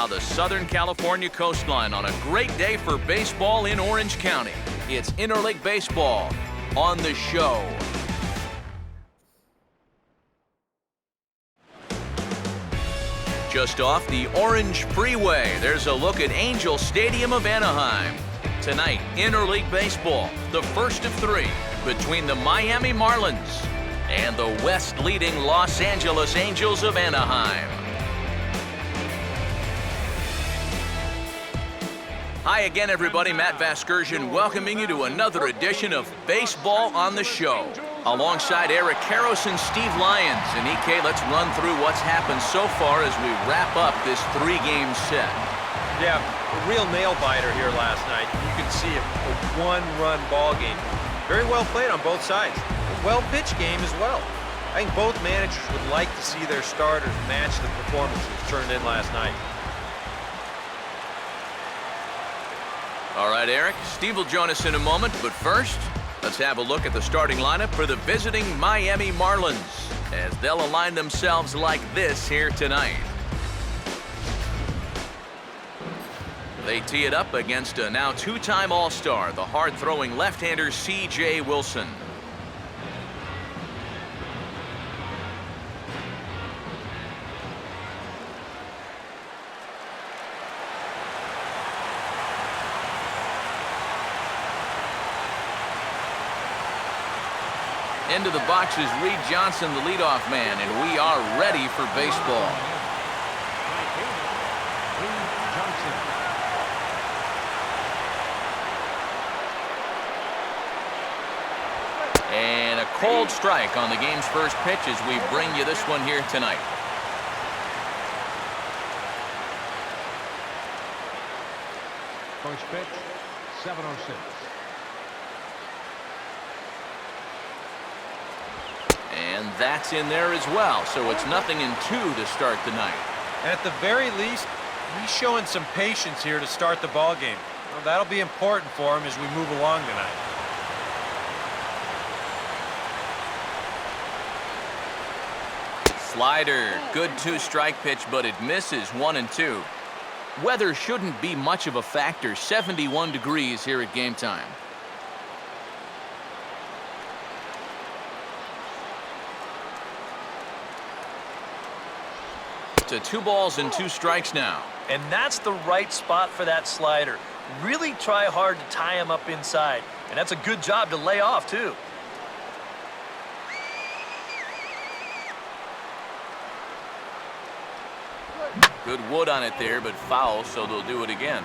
the Southern California coastline on a great day for baseball in Orange County. It's Interleague Baseball on the show. Just off the Orange Freeway, there's a look at Angel Stadium of Anaheim. Tonight, Interleague Baseball, the first of three between the Miami Marlins and the West-leading Los Angeles Angels of Anaheim. Hi again, everybody. Matt Vasgersian welcoming you to another edition of Baseball on the Show. Alongside Eric Karros and Steve Lyons. And EK, let's run through what's happened so far as we wrap up this three-game set. Yeah, a real nail-biter here last night. You can see a one-run ball game. Very well played on both sides. A well-pitched game as well. I think both managers would like to see their starters match the performances turned in last night. All right, Eric, Steve will join us in a moment, but first, let's have a look at the starting lineup for the visiting Miami Marlins as they'll align themselves like this here tonight. They tee it up against a now two-time All-Star, the hard-throwing left-hander C.J. Wilson. Into the box is Reed Johnson, the leadoff man, and we are ready for baseball. And a cold strike on the game's first pitch as we bring you this one here tonight. First pitch, 7:06. And that's in there as well, so it's 0-2 to start the night. And at the very least, he's showing some patience here to start the ball game. Well, that'll be important for him as we move along tonight. Slider, good two-strike pitch, but it misses 1-2. Weather shouldn't be much of a factor. 71 degrees here at game time. To 2 balls and 2 strikes now. And that's the right spot for that slider. Really try hard to tie him up inside. And that's a good job to lay off, too. Good wood on it there, but foul, so they'll do it again.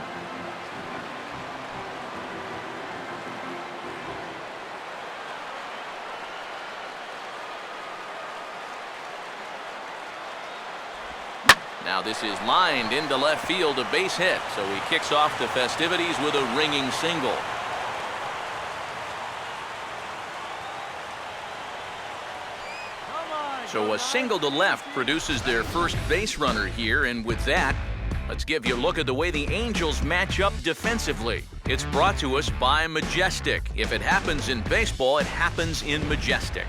Now this is lined into left field, a base hit, so he kicks off the festivities with a ringing single. So a single to left produces their first base runner here, and with that, let's give you a look at the way the Angels match up defensively. It's brought to us by Majestic. If it happens in baseball, it happens in Majestic.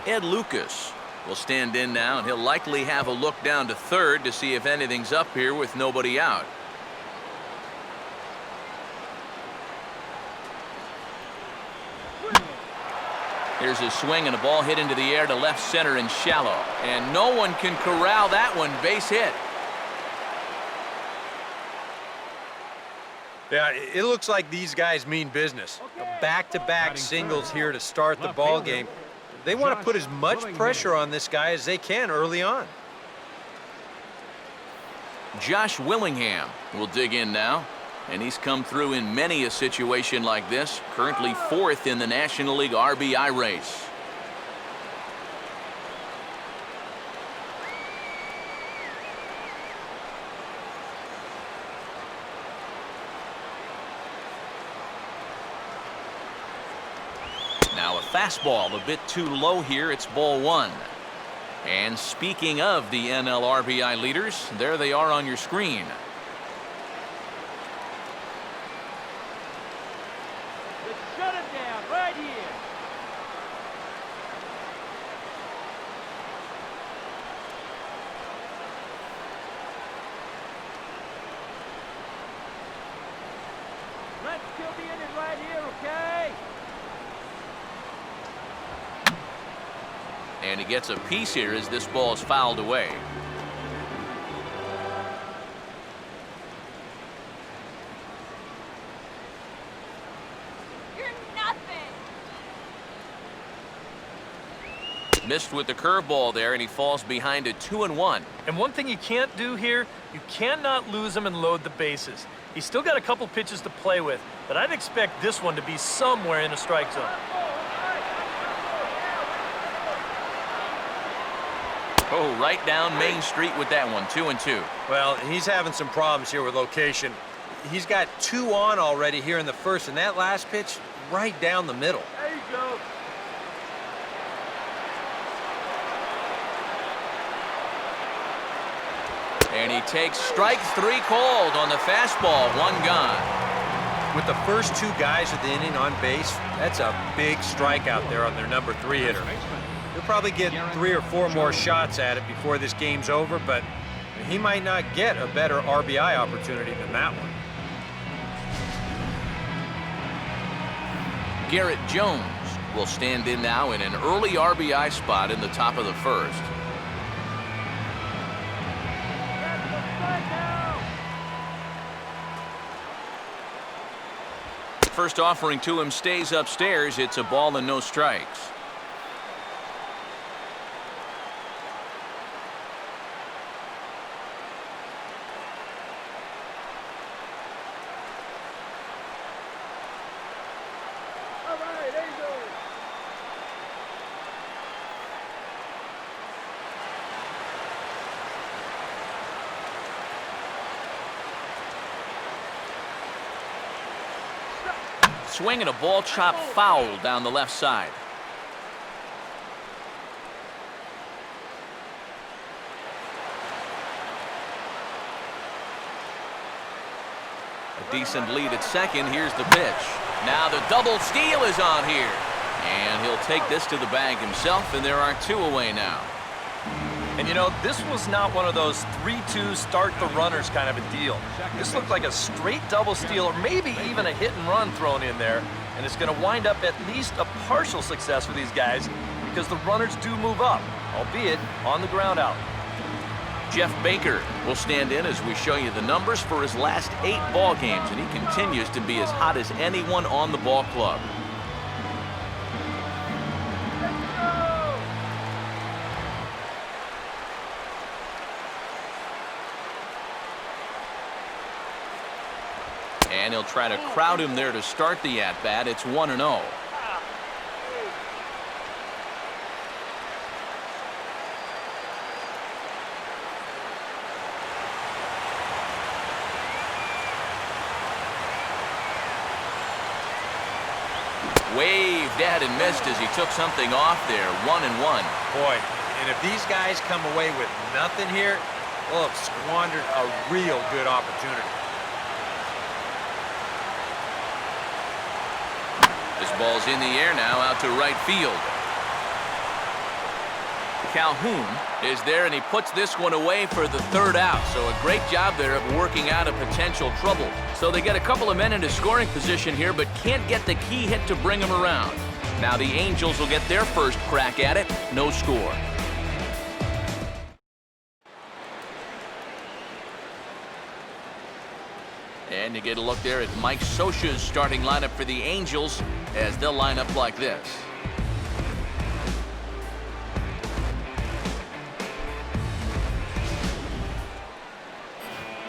Ed Lucas will stand in now, and he'll likely have a look down to third to see if anything's up here with nobody out. Here's a swing and a ball hit into the air to left center and shallow. And no one can corral that one. Base hit. Yeah, it looks like these guys mean business. Back-to-back singles here to start the ball game. They want to put as much pressure on this guy as they can early on. Josh Willingham will dig in now, and he's come through in many a situation like this, currently 4th in the National League RBI race. Now a fastball a bit too low here. It's ball 1. And speaking of the NL RBI leaders, there they are on your screen. Shut it down right here. right here, okay? And he gets a piece here as this ball is fouled away. You're nothing. Missed with the curveball there, and he falls behind a 2-1. And one thing you can't do here, you cannot lose him and load the bases. He's still got a couple pitches to play with, but I'd expect this one to be somewhere in a strike zone. Oh, right down Main Street with that one, 2-2. Well, he's having some problems here with location. He's got 2 on already here in the first, and that last pitch right down the middle. There you go. And he takes strike 3 called on the fastball, 1 gone. With the first 2 guys of the inning on base, that's a big strikeout there on their number 3 hitter. He'll probably get 3 or 4 more shots at it before this game's over, but he might not get a better RBI opportunity than that one. Garrett Jones will stand in now in an early RBI spot in the top of the first. That's the strikeout. First offering to him stays upstairs. It's a ball and no strikes. All right, there you go. Swing and a ball chopped foul down the left side. A decent lead at second. Here's the pitch. Now the double steal is on here. And he'll take this to the bag himself, and there are 2 away now. And you know, this was not one of those 3-2 start the runners kind of a deal. This looked like a straight double steal or maybe even a hit and run thrown in there. And it's going to wind up at least a partial success for these guys because the runners do move up, albeit on the ground out. Jeff Baker will stand in as we show you the numbers for his last 8 ball games, and he continues to be as hot as anyone on the ball club. And he'll try to crowd him there to start the at-bat. It's 1-0. Waved at and missed as he took something off there. 1-1. Boy, and if these guys come away with nothing here, they'll have squandered a real good opportunity. This ball's in the air now out to right field. Calhoun is there, and he puts this one away for the 3rd out. So a great job there of working out a potential trouble. So they get a couple of men into scoring position here, but can't get the key hit to bring them around. Now the Angels will get their first crack at it. No score. And you get a look there at Mike Scioscia's starting lineup for the Angels as they'll line up like this.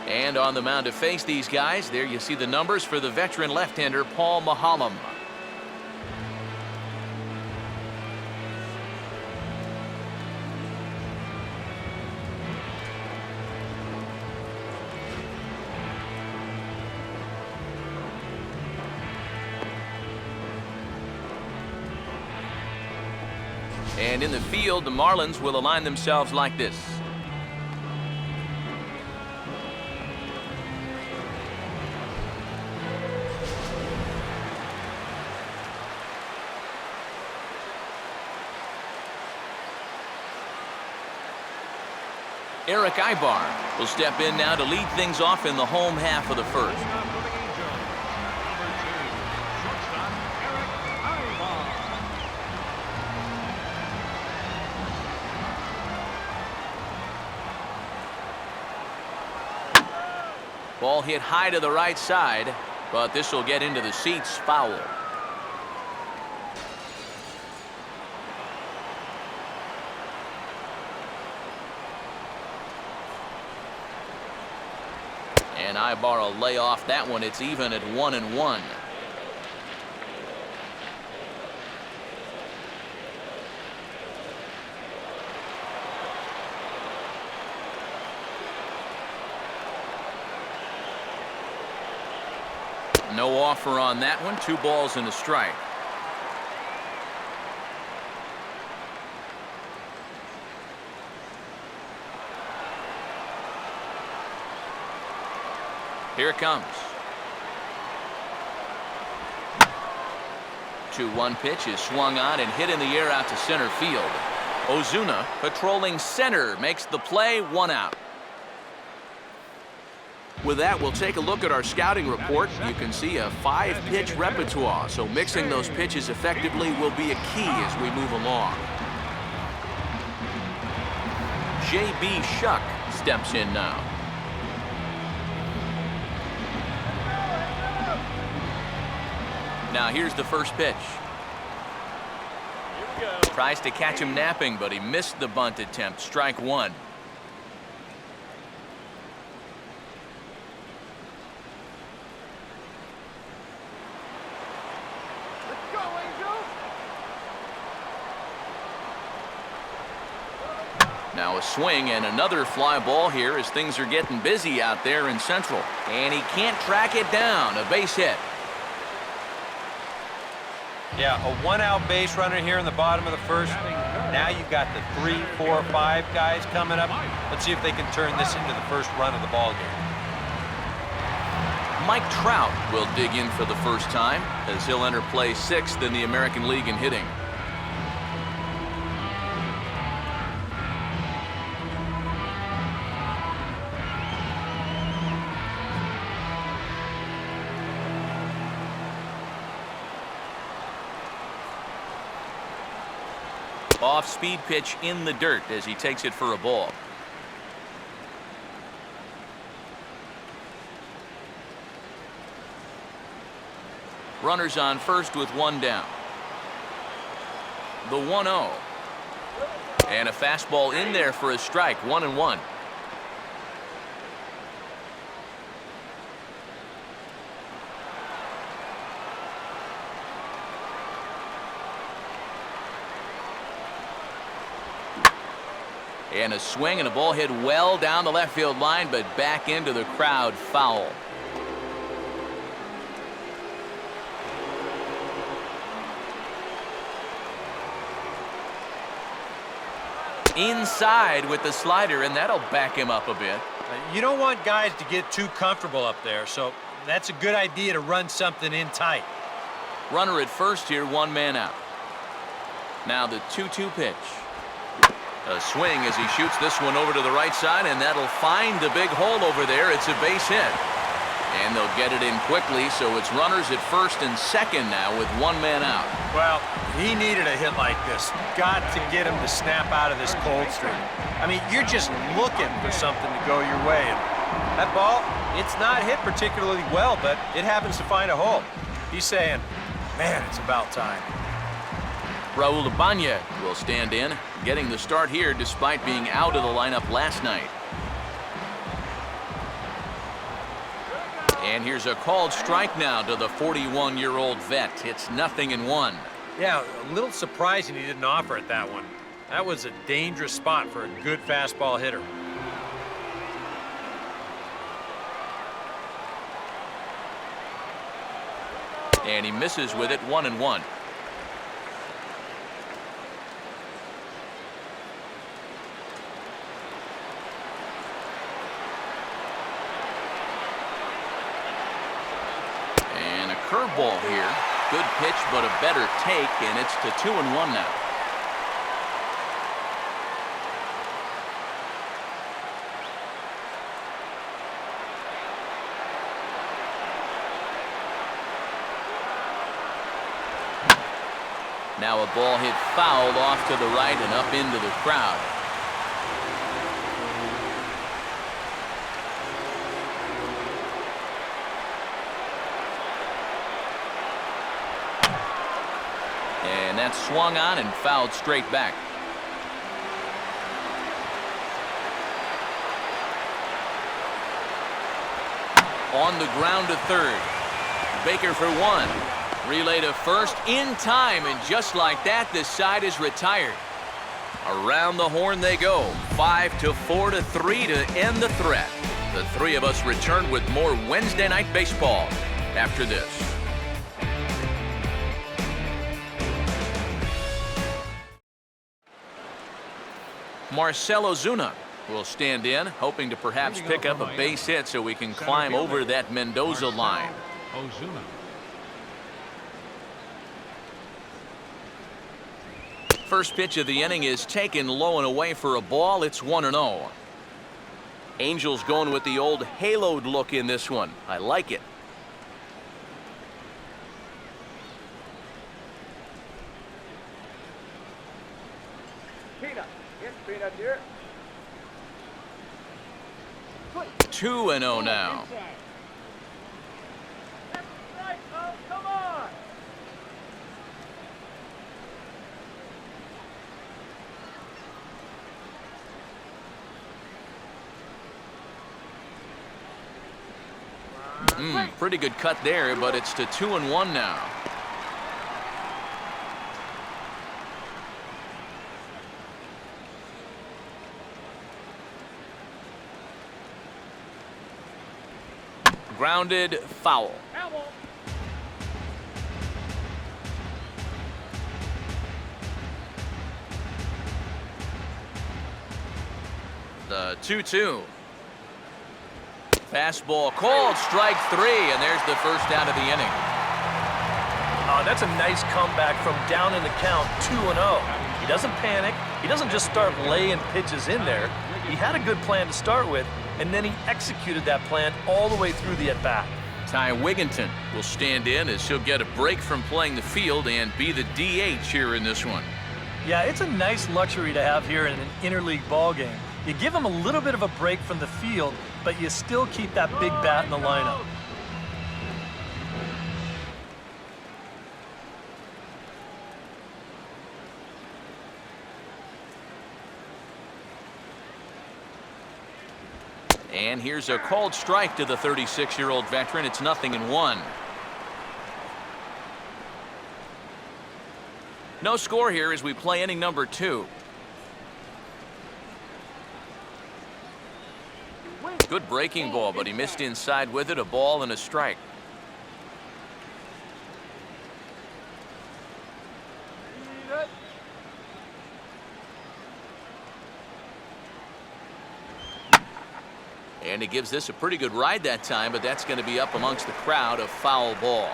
And on the mound to face these guys, there you see the numbers for the veteran left-hander Paul Maholm. And in the field, the Marlins will align themselves like this. Eric Ibar will step in now to lead things off in the home half of the first. Ball hit high to the right side, but this will get into the seats, foul. And Ibarra lay off that one. It's even at 1-1. No offer on that one. 2 balls and a strike. Here it comes. 2-1 pitch is swung on and hit in the air out to center field. Ozuna, patrolling center, makes the play. 1 out. With that, we'll take a look at our scouting report. You can see a 5-pitch repertoire, so mixing those pitches effectively will be a key as we move along. J.B. Shuck steps in now. Now here's the first pitch. Here we go. Tries to catch him napping, but he missed the bunt attempt. Strike 1. Let's go, Angel. Now a swing and another fly ball here as things are getting busy out there in Central. And he can't track it down. A base hit. Yeah, a 1-out base runner here in the bottom of the first. Now you've got the 3, 4, 5 guys coming up. Let's see if they can turn this into the first run of the ball game. Mike Trout will dig in for the first time as he'll enter play 6th in the American League in hitting. Off-speed pitch in the dirt as he takes it for a ball. Runners on first with 1 down. The 1-0. And a fastball in there for a strike. 1-1. And a swing and a ball hit well down the left field line, but back into the crowd, foul. Inside with the slider, and that'll back him up a bit. You don't want guys to get too comfortable up there, so that's a good idea to run something in tight. Runner at first here, 1 man out. Now the 2-2 pitch. A swing as he shoots this one over to the right side, and that'll find the big hole over there. It's a base hit. And they'll get it in quickly, so it's runners at first and second now with 1 man out. Well, he needed a hit like this. Got to get him to snap out of this cold streak. I mean, you're just looking for something to go your way. And that ball, it's not hit particularly well, but it happens to find a hole. He's saying, man, it's about time. Raul Ibanez will stand in, getting the start here despite being out of the lineup last night. And here's a called strike now to the 41-year-old vet. It's 0-1. Yeah, a little surprising he didn't offer it that one. That was a dangerous spot for a good fastball hitter. And he misses with it. 1-1. Curveball here. Good pitch, but a better take, and it's to 2-1 now. Now a ball hit foul off to the right and up into the crowd. And that's swung on and fouled straight back. On the ground to third. Baker for one. Relay to first in time, and just like that, this side is retired. Around the horn they go. 5-4-3 to end the threat. The three of us return with more Wednesday Night Baseball after this. Marcell Ozuna will stand in, hoping to perhaps pick up a base hit so we can climb over that Mendoza line. Ozuna. First pitch of the inning is taken low and away for a ball. It's 1-0. Angels going with the old haloed look in this one. I like it. Peanut. Yes, Peanut here. 2-0 now. That's right, oh, come on. Pretty good cut there, but it's to 2-1 now. Grounded, foul. Elbow. The 2-2. Fastball called, strike three, and there's the first out of the inning. That's a nice comeback from down in the count, 2-0. He doesn't panic. He doesn't just start laying pitches in there. He had a good plan to start with, and then he executed that plan all the way through the at-bat. Ty Wigginton will stand in as he'll get a break from playing the field and be the DH here in this one. Yeah, it's a nice luxury to have here in an interleague ball game. You give him a little bit of a break from the field, but you still keep that big bat in the lineup. And here's a called strike to the 36-year-old veteran. It's 0-1. No score here as we play inning number 2. Good breaking ball, but he missed inside with it. A ball and a strike. And he gives this a pretty good ride that time, but that's going to be up amongst the crowd. A foul ball.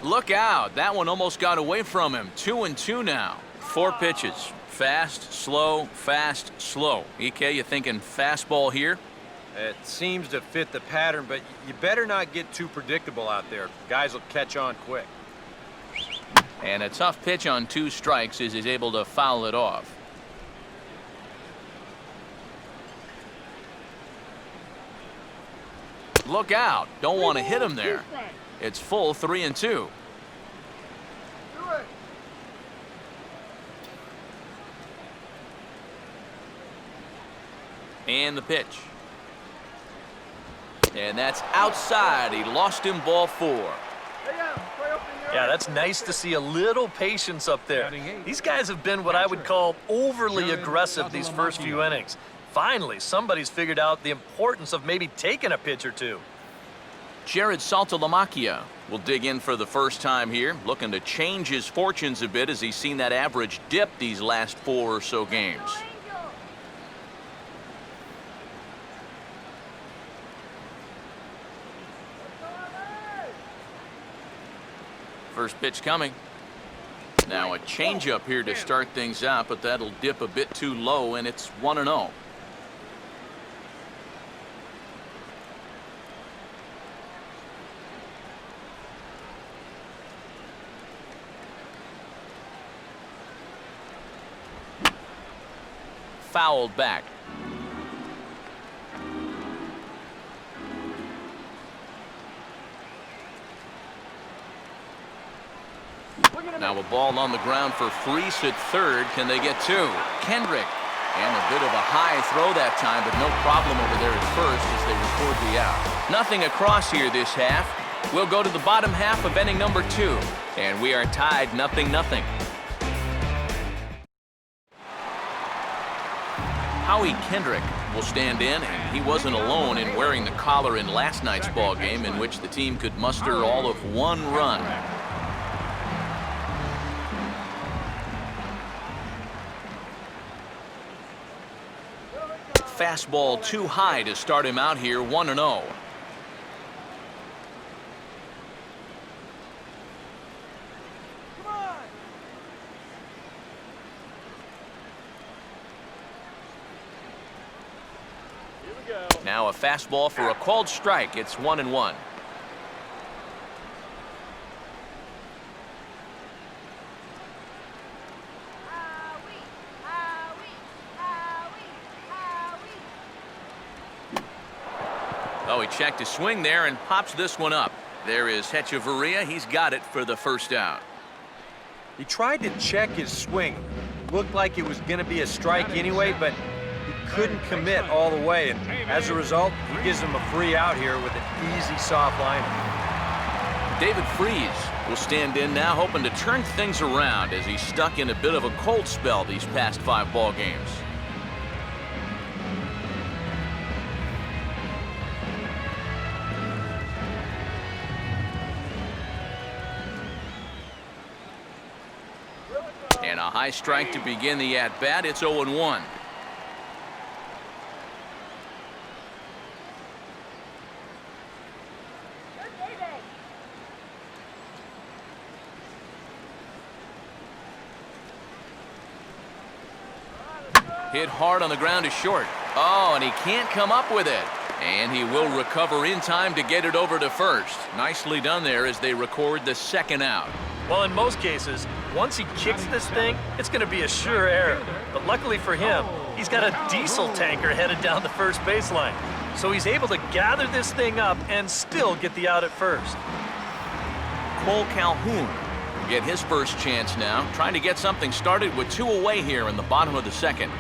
Look out. That one almost got away from him. 2-2 now. 4 pitches. Fast, slow, fast, slow. EK, you thinking fastball here? It seems to fit the pattern, but you better not get too predictable out there. Guys will catch on quick. And a tough pitch on 2 strikes as he's able to foul it off. Look out. Don't want to hit him there. It's full 3-2. Do it. And the pitch. And that's outside. He lost him, ball 4. Yeah, that's nice to see a little patience up there. These guys have been what I would call overly aggressive these first few innings. Finally, somebody's figured out the importance of maybe taking a pitch or two. Jared Saltalamacchia will dig in for the first time here, looking to change his fortunes a bit as he's seen that average dip these last 4 or so games. First pitch coming. Now a changeup here to start things out, but that'll dip a bit too low, and it's 1-0. Fouled back. Now a ball on the ground for Freese at third. Can they get two? Kendrick. And a bit of a high throw that time, but no problem over there at first as they record the out. Nothing across here this half. We'll go to the bottom half of inning number 2. And we are tied 0-0. Howie Kendrick will stand in, and he wasn't alone in wearing the collar in last night's ball game, in which the team could muster all of 1 run. Fastball too high to start him out here, 1-0. Now a fastball for a called strike. It's 1-1. Oh, he checked his swing there and pops this one up. There is Hechavarria. He's got it for the first out. He tried to check his swing. Looked like it was going to be a strike anyway, but he couldn't commit all the way, and as a result, he gives him a free out here with an easy, soft liner. David Freese will stand in now, hoping to turn things around as he's stuck in a bit of a cold spell these past 5 ball games. And a high strike to begin the at-bat. It's 0-1. Hit hard on the ground is short. Oh, and he can't come up with it. And he will recover in time to get it over to first. Nicely done there as they record the second out. Well, in most cases, once he kicks this thing, it's going to be a sure error. But luckily for him, he's got a diesel tanker headed down the first baseline. So he's able to gather this thing up and still get the out at first. Cole Calhoun will get his first chance now, trying to get something started with 2 away here in the bottom of the second.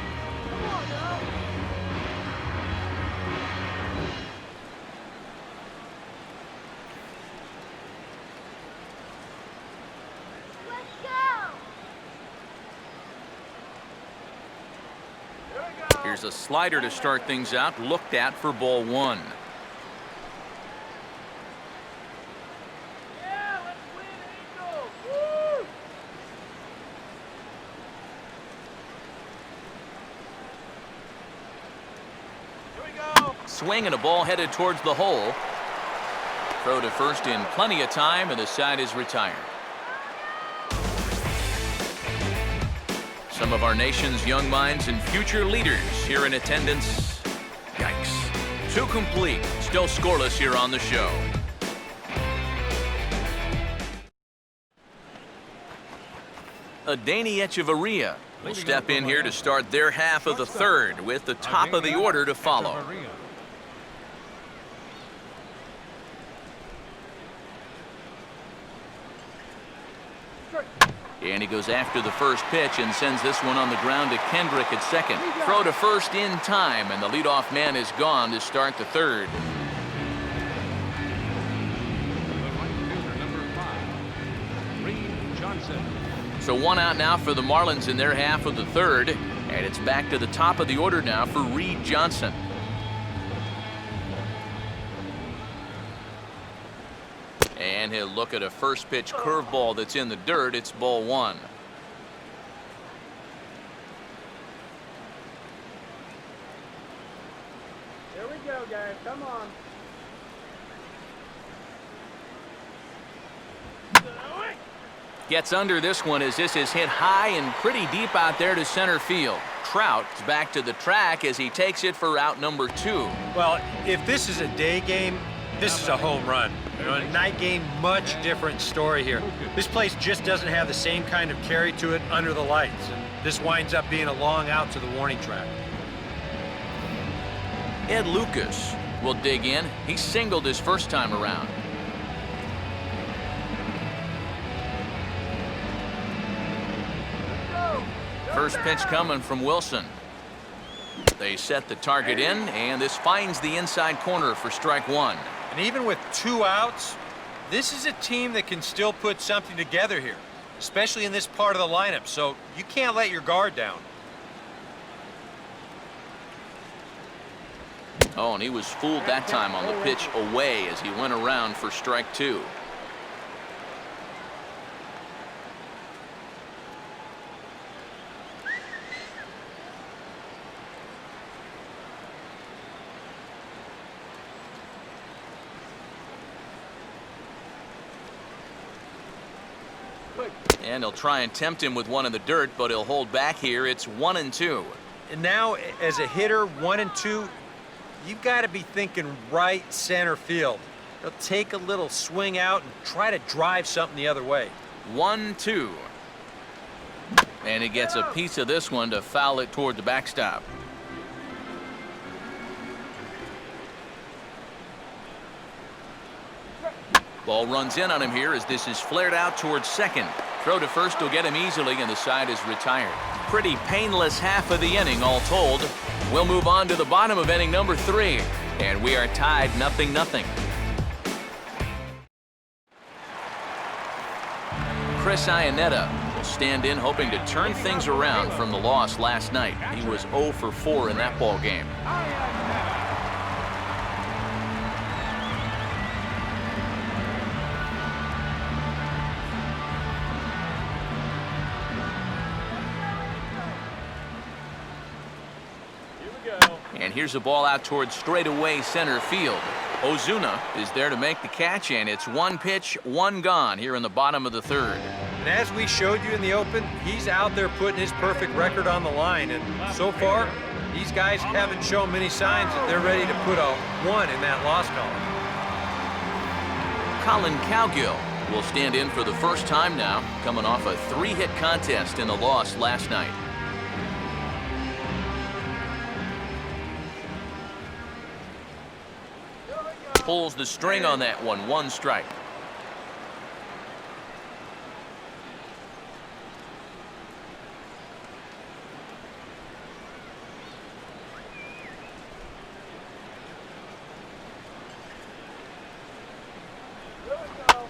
Here's a slider to start things out, looked at for ball 1. Yeah, let's win, Angels! Woo! Here we go! Swing and a ball headed towards the hole. Throw to first in plenty of time, and the side is retired. Some of our nation's young minds and future leaders here in attendance. Yikes. 2 complete. Still scoreless here on the show. Adeiny Hechavarria will step in here to start their half of the third with the top of the order to follow. And he goes after the first pitch and sends this one on the ground to Kendrick at second. Throw to first in time, and the leadoff man is gone to start the third. So 1 out now for the Marlins in their half of the third, and it's back to the top of the order now for Reed Johnson. And he'll look at a first pitch curveball that's in the dirt. It's ball 1. Here we go, guys. Come on. Gets under this one as this is hit high and pretty deep out there to center field. Trout is back to the track as he takes it for out number 2. Well, if this is a day game, this is a home run. You know, a night game, much different story here. This place just doesn't have the same kind of carry to it under the lights. And this winds up being a long out to the warning track. Ed Lucas will dig in. He singled his first time around. First pitch coming from Wilson. They set the target in, and this finds the inside corner for strike one. And even with 2 outs, this is a team that can still put something together here, especially in this part of the lineup, so you can't let your guard down. Oh, and he was fooled that time on the pitch away as he went around for strike two. And he'll try and tempt him with one in the dirt, but he'll hold back here. It's 1-2. And now, as a hitter, 1 and 2, you've got to be thinking right center field. He'll take a little swing out and try to drive something the other way. 1-2. And he gets a piece of this one to foul it toward the backstop. Ball runs in on him here as this is flared out towards second. Throw to first will get him easily, and the side is retired. Pretty painless half of the inning, all told. We'll move on to the bottom of inning number 3, and we are tied 0-0. Chris Iannetta will stand in, hoping to turn things around from the loss last night. He was 0 for 4 in that ball game. And here's a ball out towards straightaway center field. Ozuna is there to make the catch, and it's 1 pitch, 1 gone here in the bottom of the 3rd. And as we showed you in the open, he's out there putting his perfect record on the line. And so far, these guys haven't shown many signs that they're ready to put a 1 in that loss column. Colin Cowgill will stand in for the first time now, coming off a 3-hit contest in the loss last night. Pulls the string on that one. 1 strike.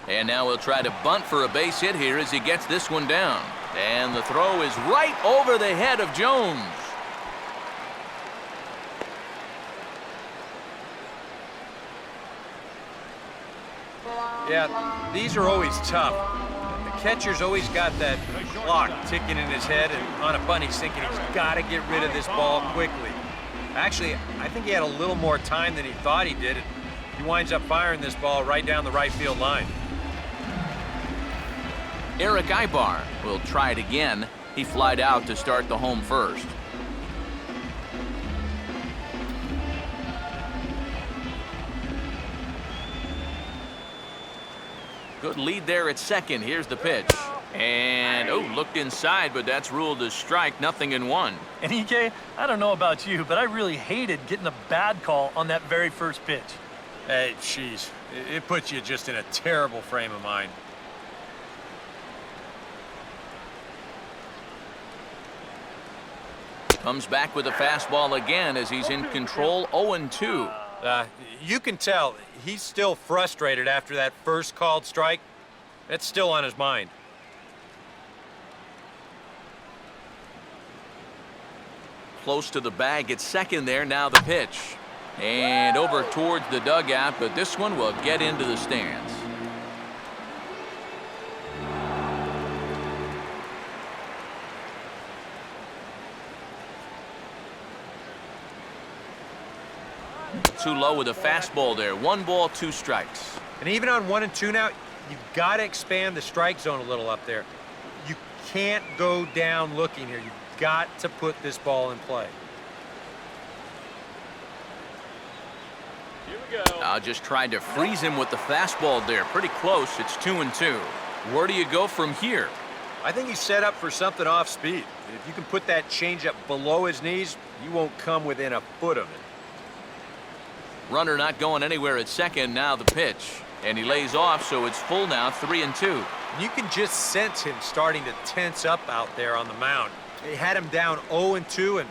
And now he'll try to bunt for a base hit here as he gets this one down. And the throw is right over the head of Jones. Yeah, these are always tough. The catcher's always got that clock ticking in his head, and on a bunt he's thinking he's got to get rid of this ball quickly. Actually, I think he had a little more time than he thought he did. He winds up firing this ball right down the right field line. Eric Ibar will try it again. He flied out to start the home first. Good lead there at second. Here's the pitch. And, oh, looked inside, but that's ruled a strike. 0-1. And EK, I don't know about you, but I really hated getting a bad call on that very first pitch. Hey, jeez, it puts you just in a terrible frame of mind. Comes back with a fastball again as he's in control. 0-2. You can tell he's still frustrated after that first called strike. That's still on his mind. Close to the bag at second there. Now the pitch. And over towards the dugout, but this one will get into the stands. Too low with a fastball there. 1 ball, 2 strikes. And even on 1 and 2 now, you've got to expand the strike zone a little up there. You can't go down looking here. You've got to put this ball in play. Here we go. I just tried to freeze him with the fastball there. Pretty close. It's 2-2. Where do you go from here? I think he's set up for something off speed. If you can put that changeup below his knees, you won't come within a foot of it. Runner not going anywhere at second. Now the pitch. And he lays off, so it's full now. 3-2. You can just sense him starting to tense up out there on the mound. They had him down 0-2, and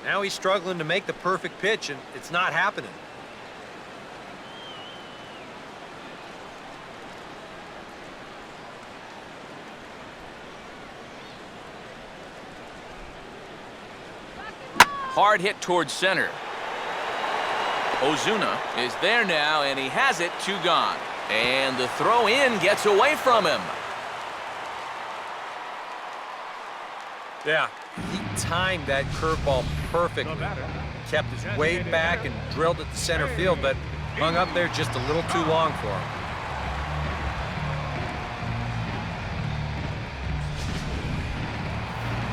now he's struggling to make the perfect pitch, and it's not happening. Hard hit towards center. Ozuna is there now, and he has it, 2 gone. And the throw in gets away from him. Yeah, he timed that curveball perfectly. Kept his weight back and drilled it to center field, but hung up there just a little too long for him.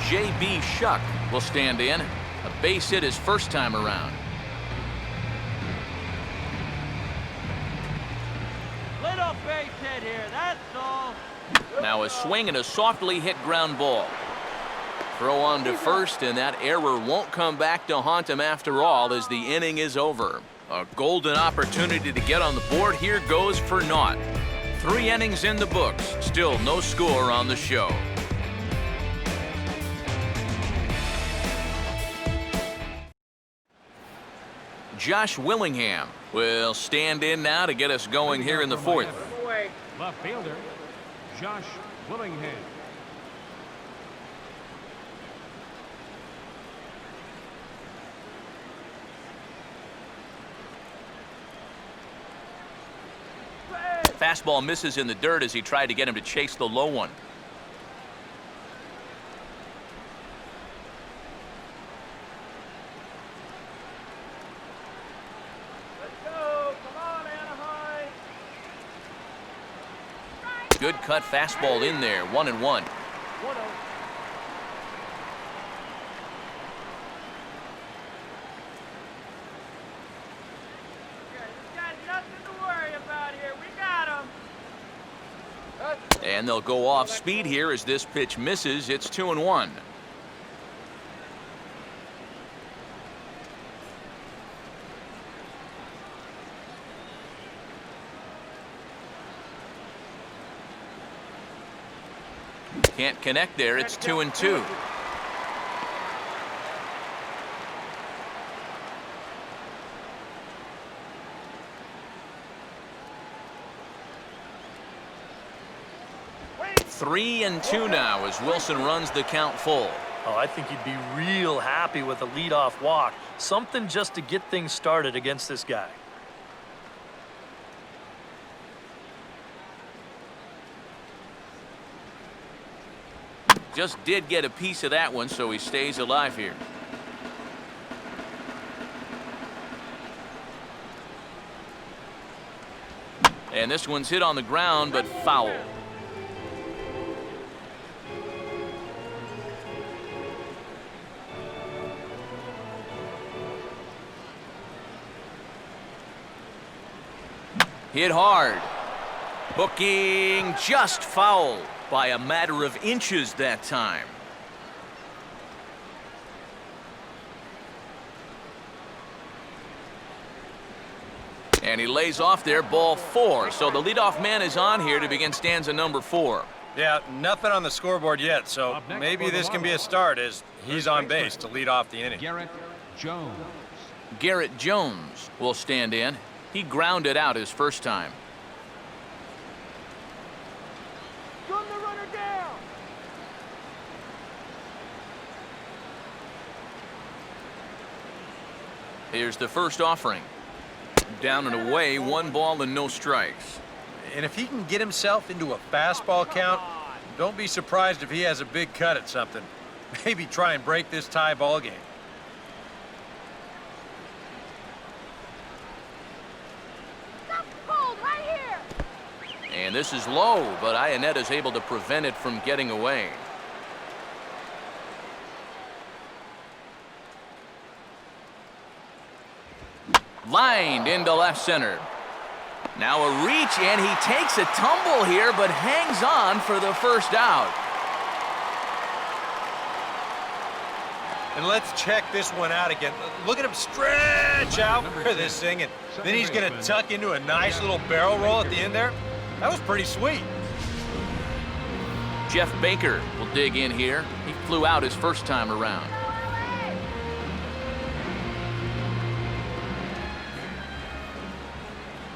J.B. Shuck will stand in. A base hit his first time around. Little base hit here, that's all. Now a swing and a softly hit ground ball. Throw on to first, and that error won't come back to haunt him after all as the inning is over. A golden opportunity to get on the board here goes for naught. 3 innings in the books, still no score on the show. Josh Willingham will stand in now to get us going here in the 4th. Left fielder, Josh Willingham. Fastball misses in the dirt as he tried to get him to chase the low one. Good cut fastball in there, 1-1. And they'll go off speed here as this pitch misses. It's 2-1. Can't connect there. It's 2-2. Three and 2 now as Wilson runs the count full. Oh, I think he'd be real happy with a leadoff walk. Something just to get things started against this guy. Just did get a piece of that one, so he stays alive here. And this one's hit on the ground, but foul. Hit hard. Hooking just foul by a matter of inches that time. And he lays off there, ball 4. So the leadoff man is on here to begin stanza number 4. Yeah, nothing on the scoreboard yet, so maybe this can be a start as he's on base to lead off the inning. Garrett Jones. Garrett Jones will stand in. He grounded out his first time. Run the runner down. Here's the first offering. Down and away, 1 ball and no strikes. And if he can get himself into a fastball count, don't be surprised if he has a big cut at something. Maybe try and break this tie ball game. And this is low, but Ionette is able to prevent it from getting away. Lined into left center. Now a reach, and he takes a tumble here, but hangs on for the first out. And let's check this one out again. Look at him stretch out for this thing, and then he's going to tuck into a nice little barrel roll at the end there. That was pretty sweet. Jeff Baker will dig in here. He flew out his first time around.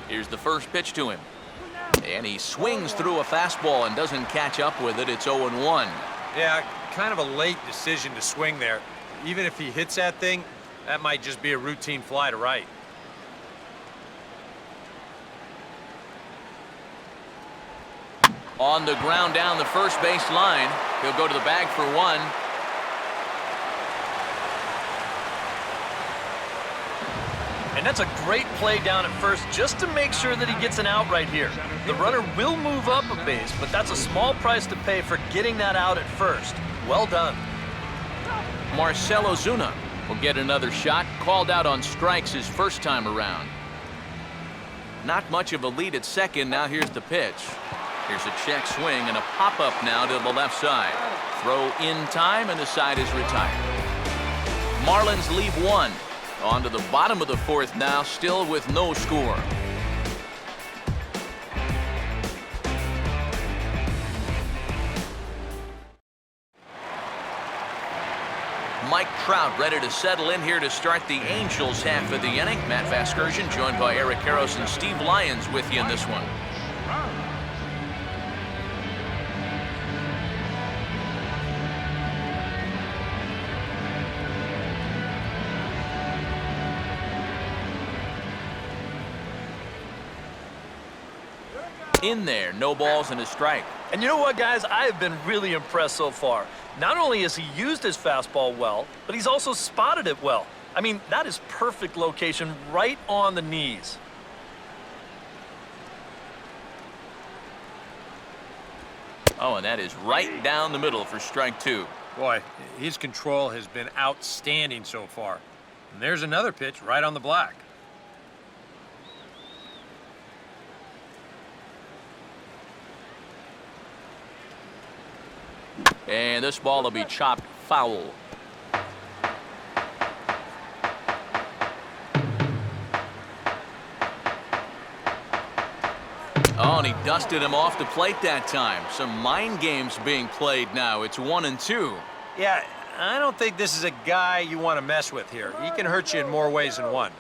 Here's the first pitch to him. And he swings through a fastball and doesn't catch up with it. It's 0-1. Yeah, kind of a late decision to swing there. Even if he hits that thing, that might just be a routine fly to right. On the ground down the first base line. He'll go to the bag for one. And that's a great play down at first just to make sure that he gets an out right here. The runner will move up a base, but that's a small price to pay for getting that out at first. Well done. Marcell Ozuna will get another shot. Called out on strikes his first time around. Not much of a lead at second. Now here's the pitch. Here's a check swing and a pop-up now to the left side. Throw in time, and the side is retired. Marlins leave one. On to the bottom of the fourth now, still with no score. Mike Trout ready to settle in here to start the Angels half of the inning. Matt Vasgersian joined by Eric Karros and Steve Lyons with you in this one. In there, no balls and a strike. And you know what, guys? I have been really impressed so far. Not only has he used his fastball well, but he's also spotted it well. I mean, that is perfect location right on the knees. Oh, and that is right down the middle for strike two. Boy, his control has been outstanding so far. And there's another pitch right on the black. And this ball will be chopped foul. Oh, and he dusted him off the plate that time. Some mind games being played now. It's 1-2. Yeah, I don't think this is a guy you want to mess with here. He can hurt you in more ways than one.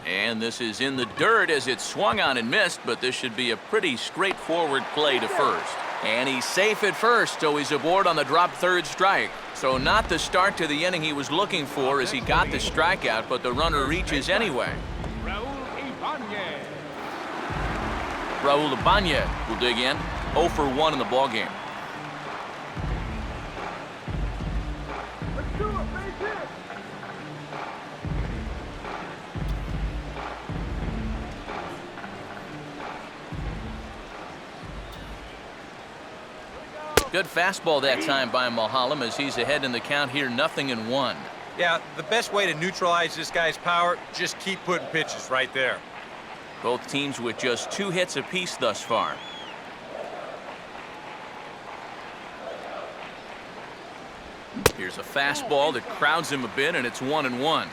And this is in the dirt as it swung on and missed, but this should be a pretty straightforward play to first. And he's safe at first, so he's aboard on the drop third strike. So not the start to the inning he was looking for as he got the strikeout, but the runner reaches anyway. Raul Ibanez will dig in. 0 for 1 in the ballgame. Good fastball that time by Mulholland as he's ahead in the count here, 0-1. Yeah, the best way to neutralize this guy's power, just keep putting pitches right there. Both teams with just 2 hits apiece thus far. Here's a fastball that crowds him a bit, and it's 1-1.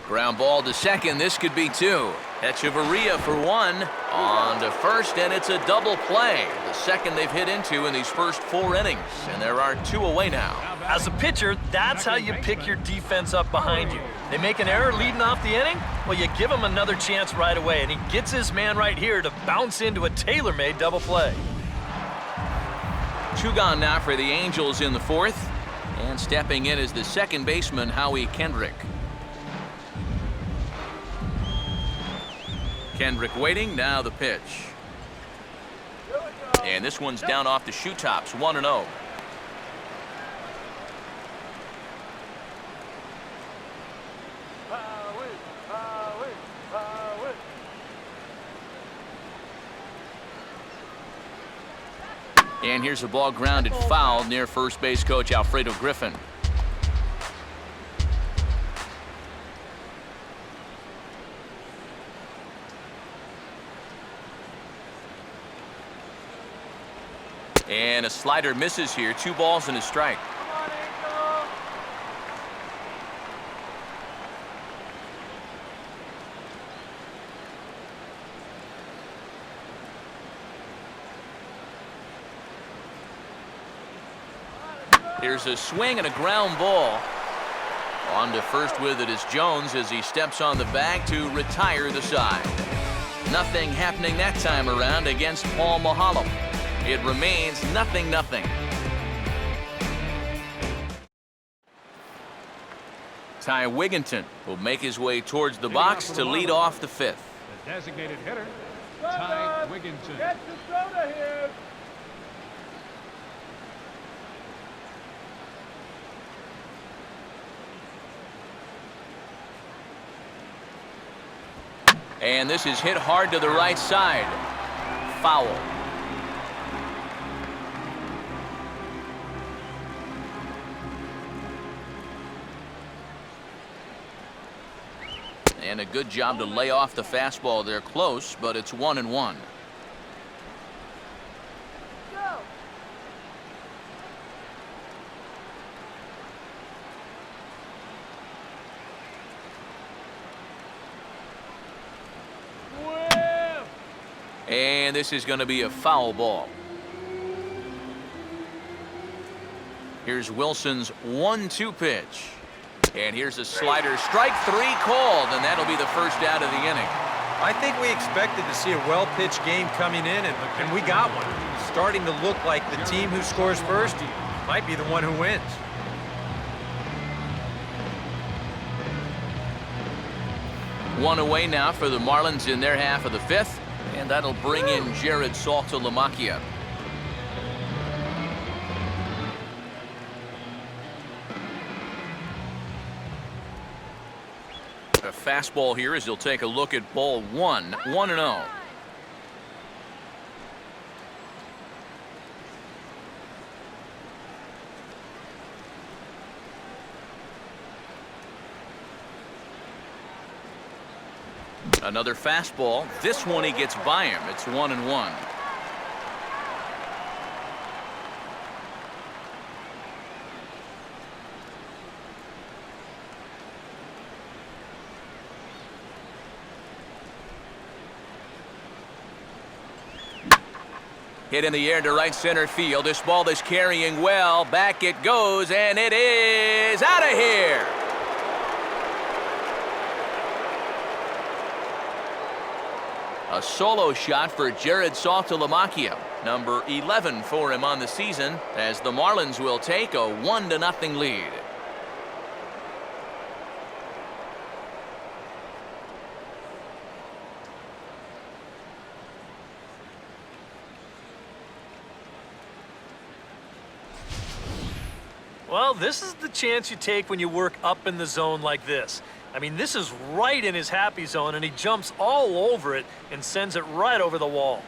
Ground ball to second. This could be 2. Echeverria for 1. On to first, and it's a double play. The second they've hit into in these first 4 innings, and there are 2 away now. As a pitcher, that's how you pick your defense up behind you. They make an error leading off the inning, well, you give him another chance right away, and he gets his man right here to bounce into a tailor-made double play. 2 gone now for the Angels in the 4th, and stepping in is the second baseman, Howie Kendrick. Kendrick waiting, now the pitch. And this one's down off the shoe tops, 1-0. And here's a ball grounded foul near first base coach Alfredo Griffin. And a slider misses here. 2 balls and a strike. Come on, Angel. Here's a swing and a ground ball. On to first with it is Jones as he steps on the bag to retire the side. Nothing happening that time around against Paul Mahalem. It remains 0-0. Ty Wigginton will make his way towards the box to lead off the 5th. The designated hitter, Ty Wigginton. Get the soda here. And this is hit hard to the right side. Foul. And a good job to lay off the fastball there close, but it's 1-1. Go. Whip. And this is going to be a foul ball. Here's Wilson's 1-2 pitch. And here's a slider. Strike 3 called, and that'll be the first out of the inning. I think we expected to see a well-pitched game coming in, and we got one. Starting to look like the team who scores first might be the one who wins. One away now for the Marlins in their half of the 5th, and that'll bring in Jared Saltalamacchia. A fastball here as he'll take a look at ball 1, 1-0. Another fastball. This one he gets by him. It's 1-1. Hit in the air to right center field. This ball is carrying well. Back it goes, and it is out of here. A solo shot for Jared Saltalamacchia, number 11 for him on the season, as the Marlins will take a 1-0 lead. Well, this is the chance you take when you work up in the zone like this. I mean, this is right in his happy zone, and he jumps all over it and sends it right over the wall.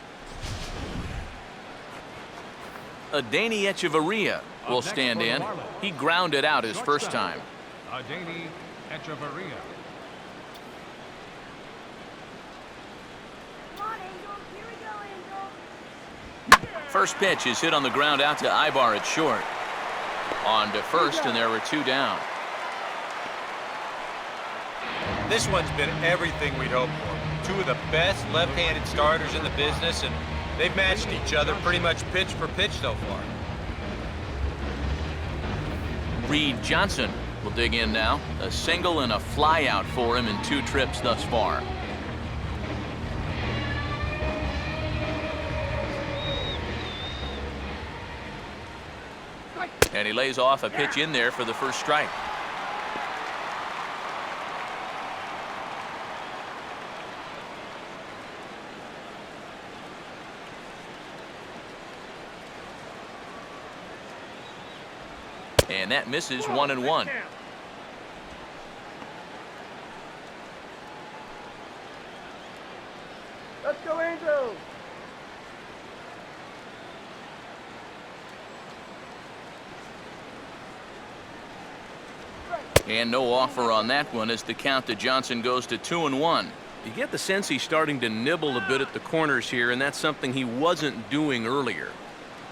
Adeiny Echeverria will stand in. He grounded out his first time. Adeiny Echeverria. Come on, Angel. Here we go, Angel. First pitch is hit on the ground out to Ibar at short. On to first, and there were 2 down. This one's been everything we'd hoped for. 2 of the best left-handed starters in the business, and they've matched each other pretty much pitch for pitch so far. Reed Johnson will dig in now. A single and a fly out for him in 2 trips thus far. And he lays off a pitch in there for the first strike. And that misses 1-1. Let's go, Angel. And no offer on that one as the count to Johnson goes to 2-1. You get the sense he's starting to nibble a bit at the corners here, and that's something he wasn't doing earlier.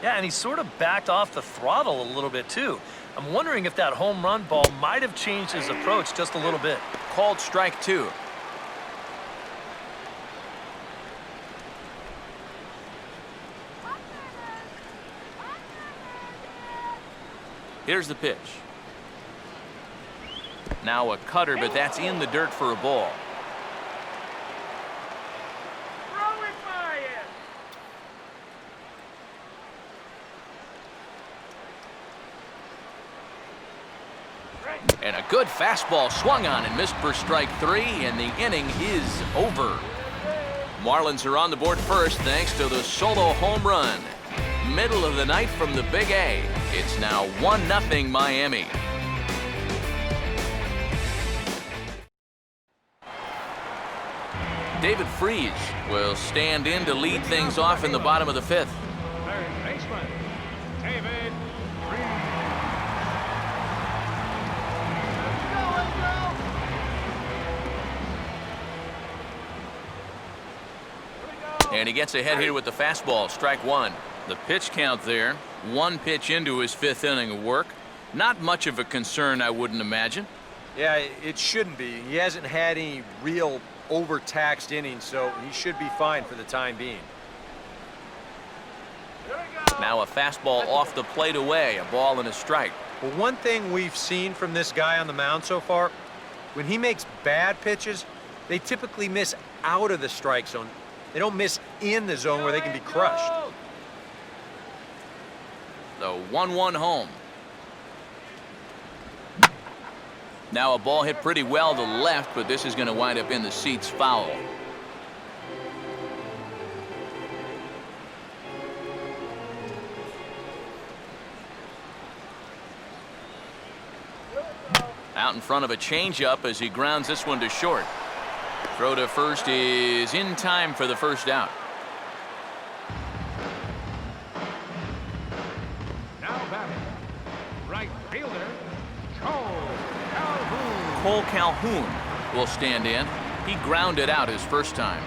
Yeah, and he sort of backed off the throttle a little bit, too. I'm wondering if that home run ball might have changed his approach just a little bit. Called strike 2. Here's the pitch. Now a cutter, but that's in the dirt for a ball. And a good fastball swung on and missed for strike 3, and the inning is over. Marlins are on the board first thanks to the solo home run. Middle of the night from the Big A. It's now 1-0 Miami. David Freese will stand in to lead things off in the bottom of the 5th. Third baseman, David Freese. And he gets ahead here with the fastball, strike 1. The pitch count there, 1 pitch into his 5th inning of work. Not much of a concern, I wouldn't imagine. Yeah, it shouldn't be. He hasn't had any real overtaxed innings, so he should be fine for the time being. Now a fastball off the plate away, a ball and a strike. Well, one thing we've seen from this guy on the mound so far, when he makes bad pitches, they typically miss out of the strike zone. They don't miss in the zone where they can be crushed. The 1-1 home. Now a ball hit pretty well to left, but this is going to wind up in the seats foul. Out in front of a changeup as he grounds this one to short. Throw to first is in time for the first out. Now batting, right fielder, Cole Calhoun. Cole Calhoun will stand in. He grounded out his first time.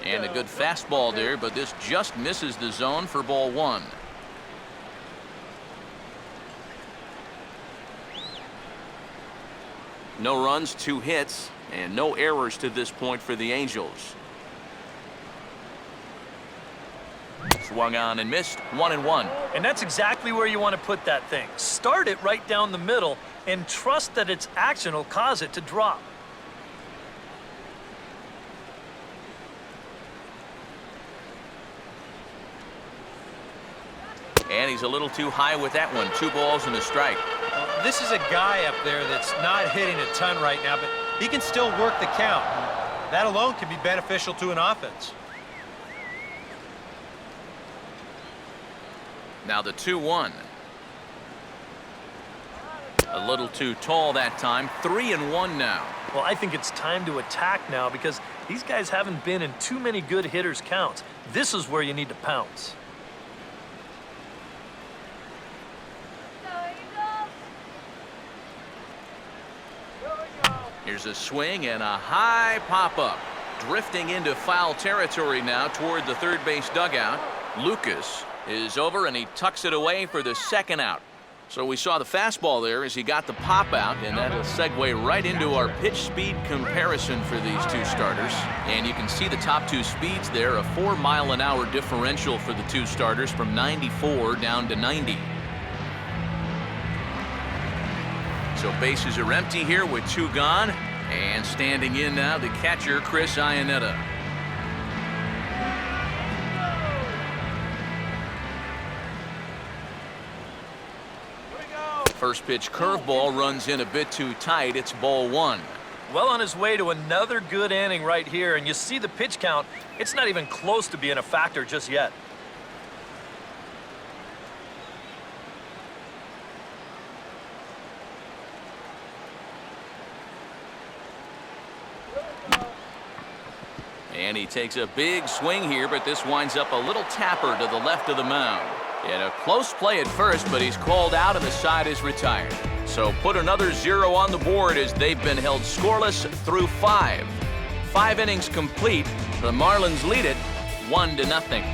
And a good fastball there, but this just misses the zone for ball 1. No runs, 2 hits, and no errors to this point for the Angels. Swung on and missed, 1-1. And that's exactly where you want to put that thing. Start it right down the middle and trust that its action will cause it to drop. And he's a little too high with that one. 2 balls and a strike. This is a guy up there that's not hitting a ton right now, but he can still work the count. That alone can be beneficial to an offense. Now the 2-1. A little too tall that time. 3-1 now. Well, I think it's time to attack now because these guys haven't been in too many good hitters' counts. This is where you need to pounce. Here's a swing and a high pop-up. Drifting into foul territory now toward the third base dugout. Lucas is over and he tucks it away for the second out. So we saw the fastball there as he got the pop out, and that'll segue right into our pitch speed comparison for these two starters. And you can see the top 2 speeds there, a 4-mile-an-hour differential for the 2 starters from 94 down to 90. So bases are empty here with 2 gone, and standing in now the catcher Chris Iannetta. First pitch curveball runs in a bit too tight. It's ball 1. Well on his way to another good inning right here, and you see the pitch count. It's not even close to being a factor just yet. And he takes a big swing here, but this winds up a little tapper to the left of the mound. And a close play at first, but he's called out and the side is retired. So put another 0 on the board as they've been held scoreless through 5. 5 innings complete. The Marlins lead it 1-0.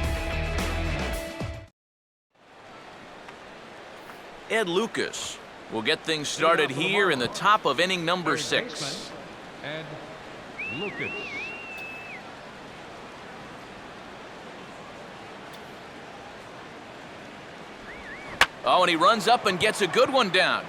Ed Lucas will get things started here in the top of inning number 6. Ed Lucas. Oh, and he runs up and gets a good one down.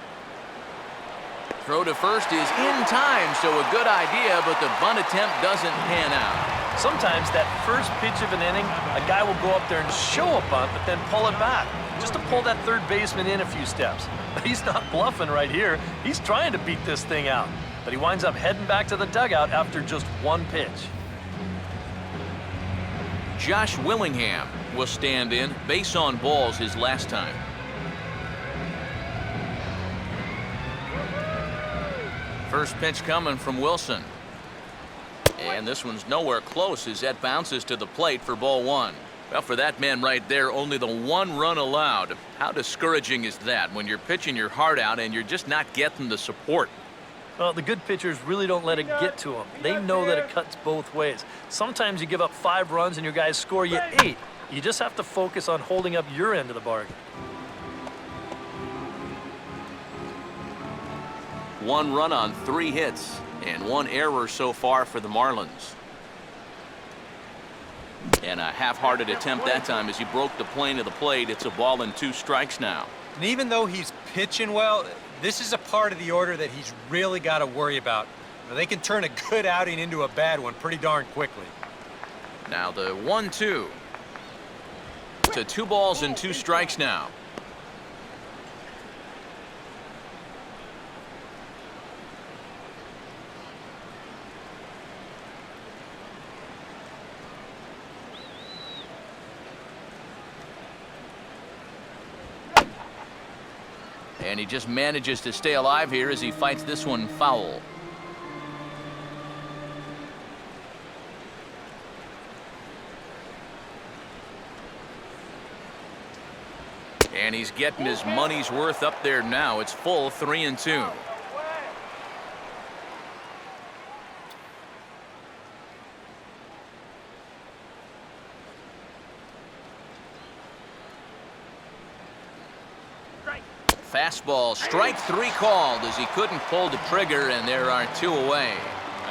Throw to first is in time, so a good idea, but the bunt attempt doesn't pan out. Sometimes that first pitch of an inning, a guy will go up there and show a bunt, but then pull it back, just to pull that third baseman in a few steps. He's not bluffing right here. He's trying to beat this thing out, but he winds up heading back to the dugout after just one pitch. Josh Willingham will stand in. Base on balls his last time. First pitch coming from Wilson. And this one's nowhere close as that bounces to the plate for ball 1. Well, for that man right there, only the 1 run allowed. How discouraging is that when you're pitching your heart out and you're just not getting the support? Well, the good pitchers really don't let it get to them. They know that it cuts both ways. Sometimes you give up 5 runs and your guys score you 8. You just have to focus on holding up your end of the bargain. 1 run on 3 hits and 1 error so far for the Marlins. And a half-hearted attempt that time as he broke the plane of the plate. It's a ball and 2 strikes now. And even though he's pitching well, this is a part of the order that he's really got to worry about. They can turn a good outing into a bad one pretty darn quickly. Now the 1-2 to 2 balls and 2 strikes now. And he just manages to stay alive here as he fights this one foul. And he's getting his money's worth up there now. It's full 3-2. Fastball, strike 3 called as he couldn't pull the trigger, and there are 2 away.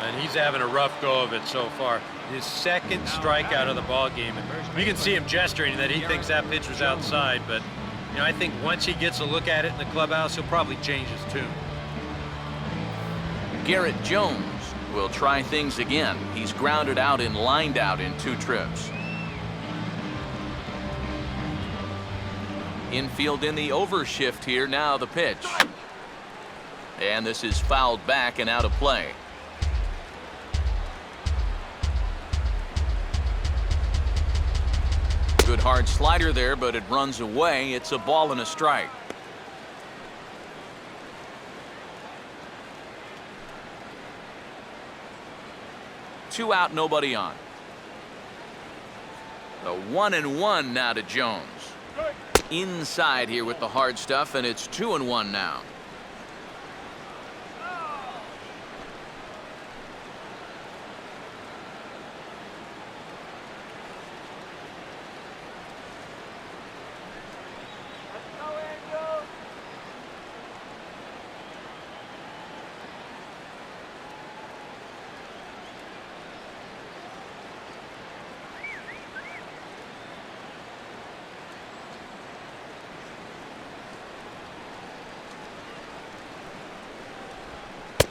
And he's having a rough go of it so far. His second strikeout of the ball game. You can see him gesturing that he thinks that pitch was outside, but you know, I think once he gets a look at it in the clubhouse, he'll probably change his tune. Garrett Jones will try things again. He's grounded out and lined out in 2 trips. Infield in the overshift here. Now the pitch. And this is fouled back and out of play. Good hard slider there, but it runs away. It's a ball and a strike. Two out, nobody on. The 1-1 now to Jones. Inside here with the hard stuff, and it's 2-1 now.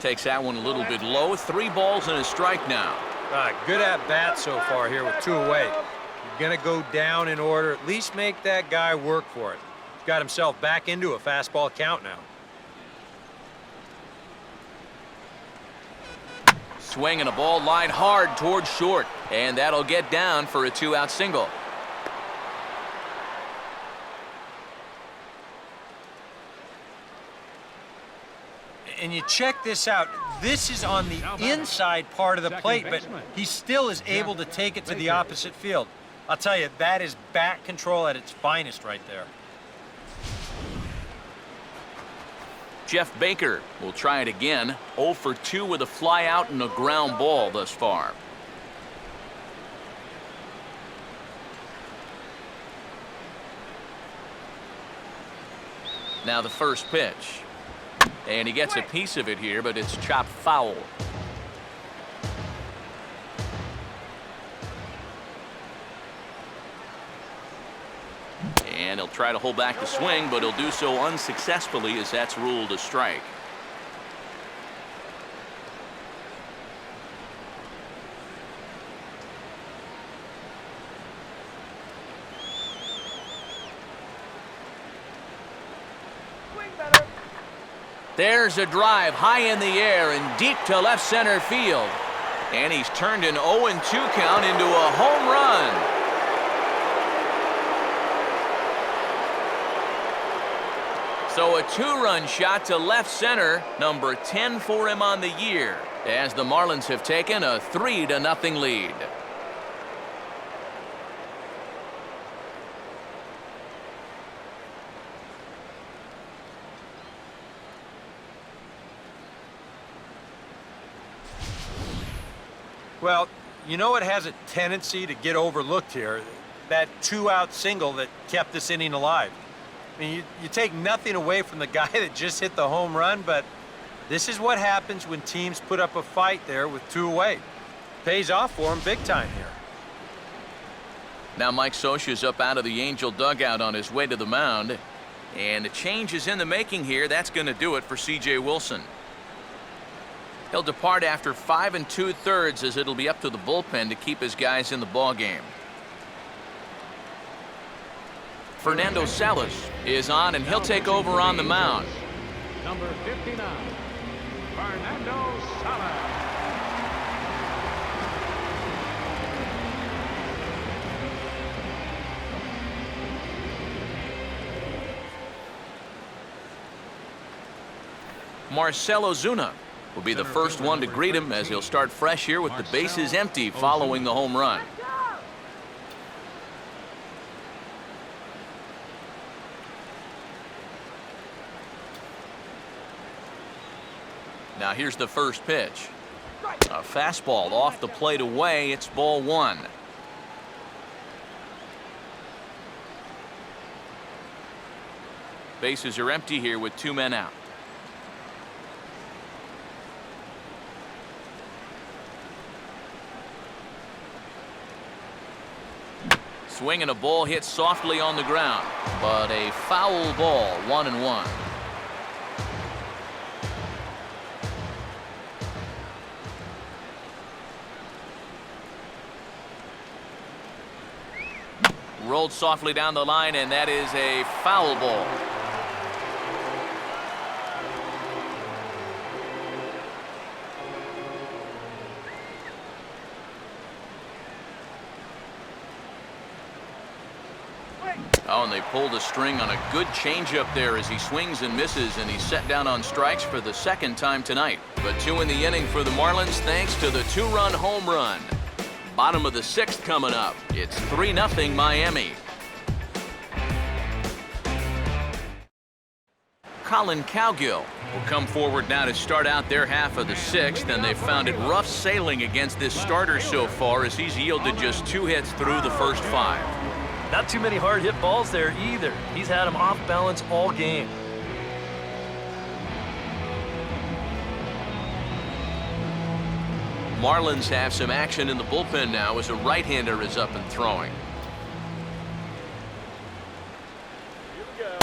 Takes that one a little bit low. 3 balls and a strike now. Good at bat so far here with 2 away. You're going to go down in order. At least make that guy work for it. He's got himself back into a fastball count now. Swinging a ball line hard towards short, and that'll get down for a 2-out single. And you check this out. This is on the inside part of the plate, but he still is able to take it to the opposite field. I'll tell you, that is bat control at its finest right there. Jeff Baker will try it again. 0 for 2 with a fly out and a ground ball thus far. Now the first pitch. And he gets a piece of it here, but it's chopped foul. And he'll try to hold back the swing, but he'll do so unsuccessfully as that's ruled a strike. There's a drive high in the air and deep to left center field. And he's turned an 0-2 count into a home run. So a 2-run shot to left center, number 10 for him on the year, as the Marlins have taken a 3-0 lead. Well, you know it has a tendency to get overlooked here. That 2-out single that kept this inning alive. I mean, you take nothing away from the guy that just hit the home run, but this is what happens when teams put up a fight there with 2 away. Pays off for him big time here. Now Mike Scioscia's up out of the Angel dugout on his way to the mound. And a change is in the making here. That's going to do it for C.J. Wilson. He'll depart after 5 2/3 as it'll be up to the bullpen to keep his guys in the ball game. Fernando Salas is on, and he'll take over on the mound. Number 59, Fernando Salas. Marcell Ozuna will be the first one to greet him as he'll start fresh here with the bases empty following the home run. Now here's the first pitch. A fastball off the plate away. It's ball 1. Bases are empty here with 2 men out. Swing and a ball hit softly on the ground, but a foul ball, 1-1. Rolled softly down the line, and that is a foul ball. Oh, and they pulled a string on a good changeup there as he swings and misses, and he's set down on strikes for the 2nd time tonight. But 2 in the inning for the Marlins thanks to the 2-run home run. Bottom of the 6th coming up. It's 3-0 Miami. Colin Cowgill will come forward now to start out their half of the 6th, and they've found it rough sailing against this starter so far as he's yielded just 2 hits through the first 5. Not too many hard hit balls there either. He's had him off balance all game. Marlins have some action in the bullpen now as a right-hander is up and throwing.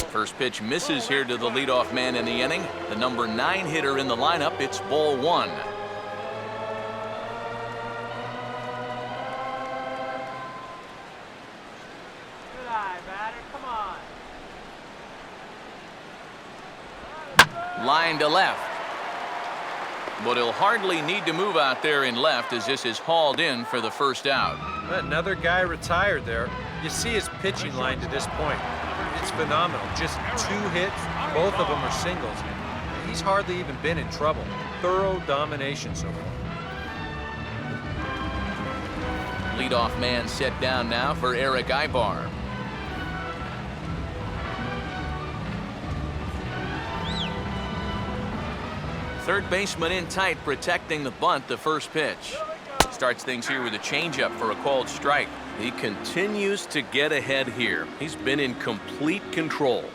First pitch misses here to the leadoff man in the inning. The number 9 hitter in the lineup. It's ball 1. Good eye, batter. Come on. Line to left. But he'll hardly need to move out there in left as this is hauled in for the first out. Another guy retired there. You see his pitching line to this point. It's phenomenal. Just 2 hits. Both of them are singles. He's hardly even been in trouble. Thorough domination so far. Leadoff man set down now for Eric Ibar. third baseman in tight, protecting the bunt the first pitch. Starts things here with a changeup for a called strike. He continues to get ahead here. He's been in complete control.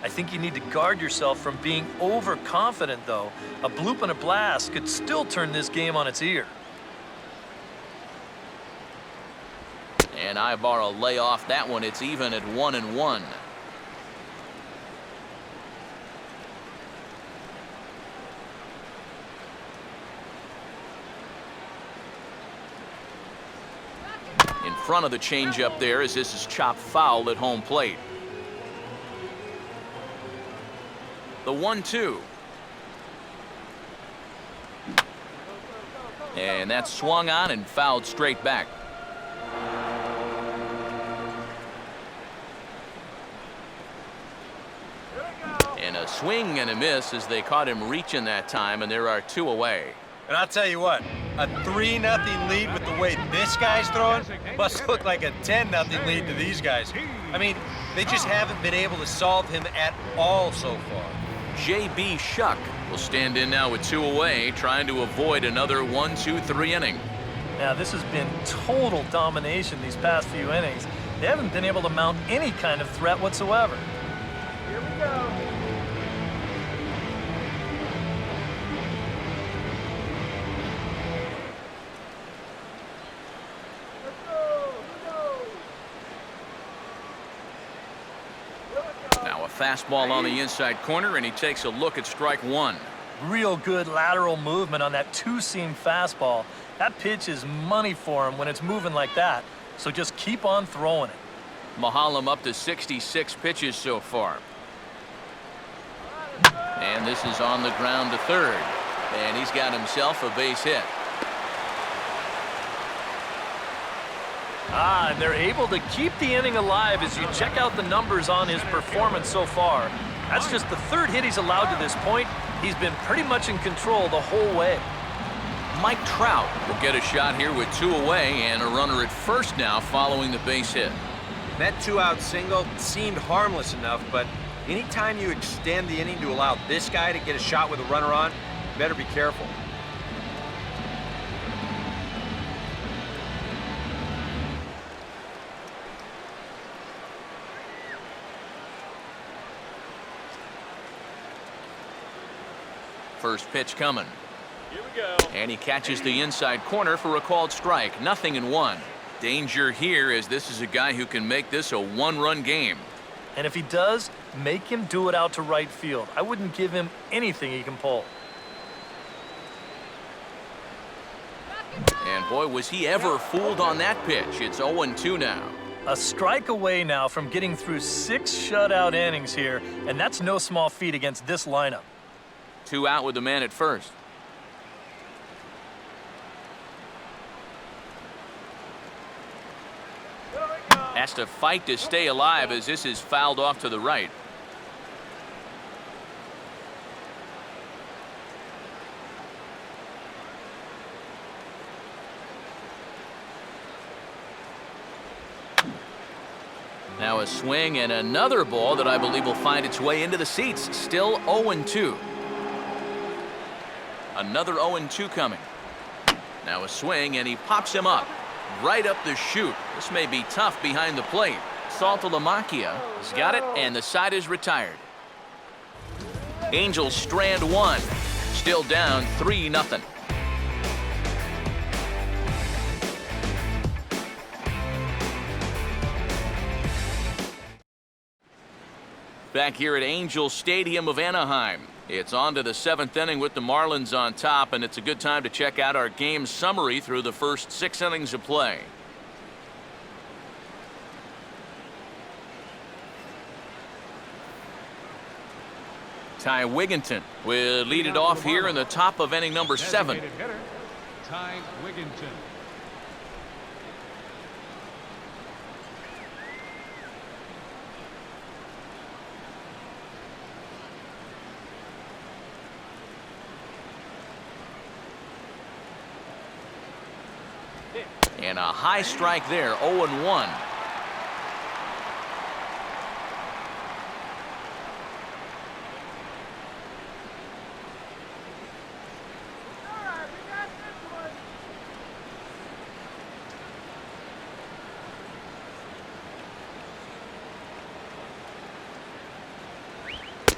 I think you need to guard yourself from being overconfident, though. A bloop and a blast could still turn this game on its ear. And Ibarra lay off that one. It's even at 1-1. In front of the changeup there as this is chopped foul at home plate. The 1-2. And that's swung on and fouled straight back. And a swing and a miss as they caught him reaching that time, and there are 2 away. And I'll tell you what, a 3-0 lead with the way this guy's throwing must look like a 10-0 lead to these guys. I mean, they just haven't been able to solve him at all so far. J.B. Shuck will stand in now with 2 away, trying to avoid another 1-2-3 inning. Now, this has been total domination these past few innings. They haven't been able to mount any kind of threat whatsoever. Here we go. Now a fastball on the inside corner, and he takes a look at strike 1. Real good lateral movement on that two-seam fastball. That pitch is money for him when it's moving like that, so just keep on throwing it. Mahalam up to 66 pitches so far. And this is on the ground to third. And he's got himself a base hit. And they're able to keep the inning alive as you check out the numbers on his performance so far. That's just the 3rd hit he's allowed to this point. He's been pretty much in control the whole way. Mike Trout will get a shot here with 2 away and a runner at first now following the base hit. That 2-out single seemed harmless enough, but anytime you extend the inning to allow this guy to get a shot with a runner on, you better be careful. First pitch coming. Here we go. And he catches the inside corner for a called strike. 0-1. Danger here as this is a guy who can make this a 1-run game. And if he does, make him do it out to right field. I wouldn't give him anything he can pull. And boy, was he ever fooled on that pitch. It's 0-2 now. A strike away now from getting through 6 shutout innings here, and that's no small feat against this lineup. 2 out with the man at first. Has to fight to stay alive as this is fouled off to the right. Now a swing and another ball that I believe will find its way into the seats. Still 0-2. Another 0-2 coming. Now a swing, and he pops him up. Right up the chute. This may be tough behind the plate. Saltalamacchia has got it, and the side is retired. Angels strand 1. Still down 3-0. Back here at Angel Stadium of Anaheim. It's on to the 7th inning with the Marlins on top, and it's a good time to check out our game summary through the first 6 innings of play. Ty Wigginton will lead it off here in the top of inning number 7. Designated hitter, Ty Wigginton. And a high strike there, 0-1.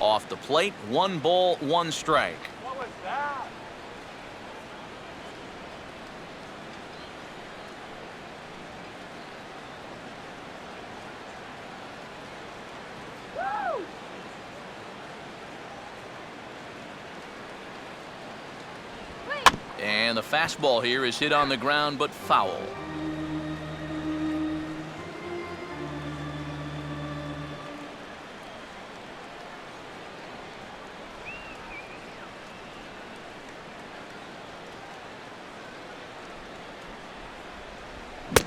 Off the plate, 1 ball, 1 strike. What was that? And the fastball here is hit on the ground, but foul.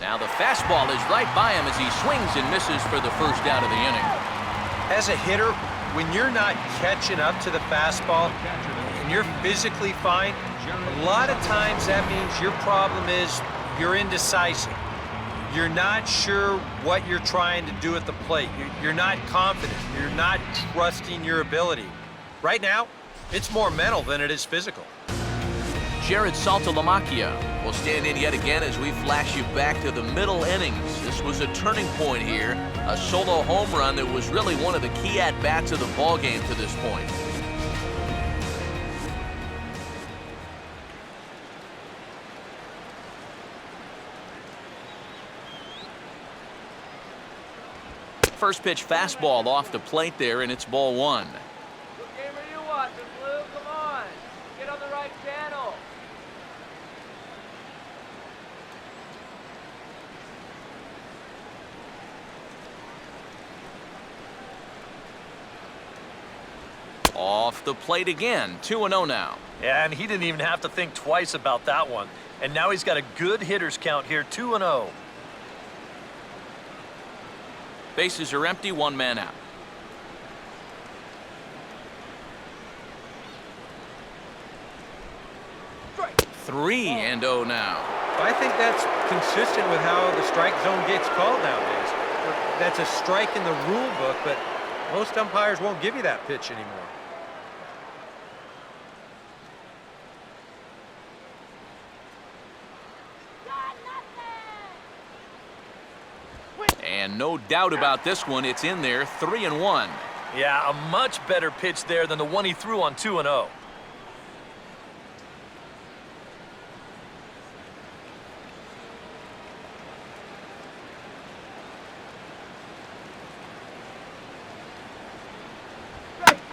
Now the fastball is right by him as he swings and misses for the first out of the inning. As a hitter, when you're not catching up to the fastball and you're physically fine, a lot of times that means your problem is you're indecisive. You're not sure what you're trying to do at the plate. You're not confident. You're not trusting your ability. Right now, it's more mental than it is physical. Jared Saltalamacchia will stand in yet again as we flash you back to the middle innings. This was a turning point here, a solo home run that was really one of the key at-bats of the ballgame to this point. First pitch fastball off the plate there, and it's ball 1. What game are you watching, Blue? Come on. Get on the right channel. Off the plate again, 2-0 now. Yeah, and he didn't even have to think twice about that one. And now he's got a good hitters count here, 2-0. Bases are empty, 1 man out. Strike. 3-0 now. I think that's consistent with how the strike zone gets called nowadays. That's a strike in the rule book, but most umpires won't give you that pitch anymore. And no doubt about this one, it's in there, 3-1. Yeah, a much better pitch there than the one he threw on 2-0.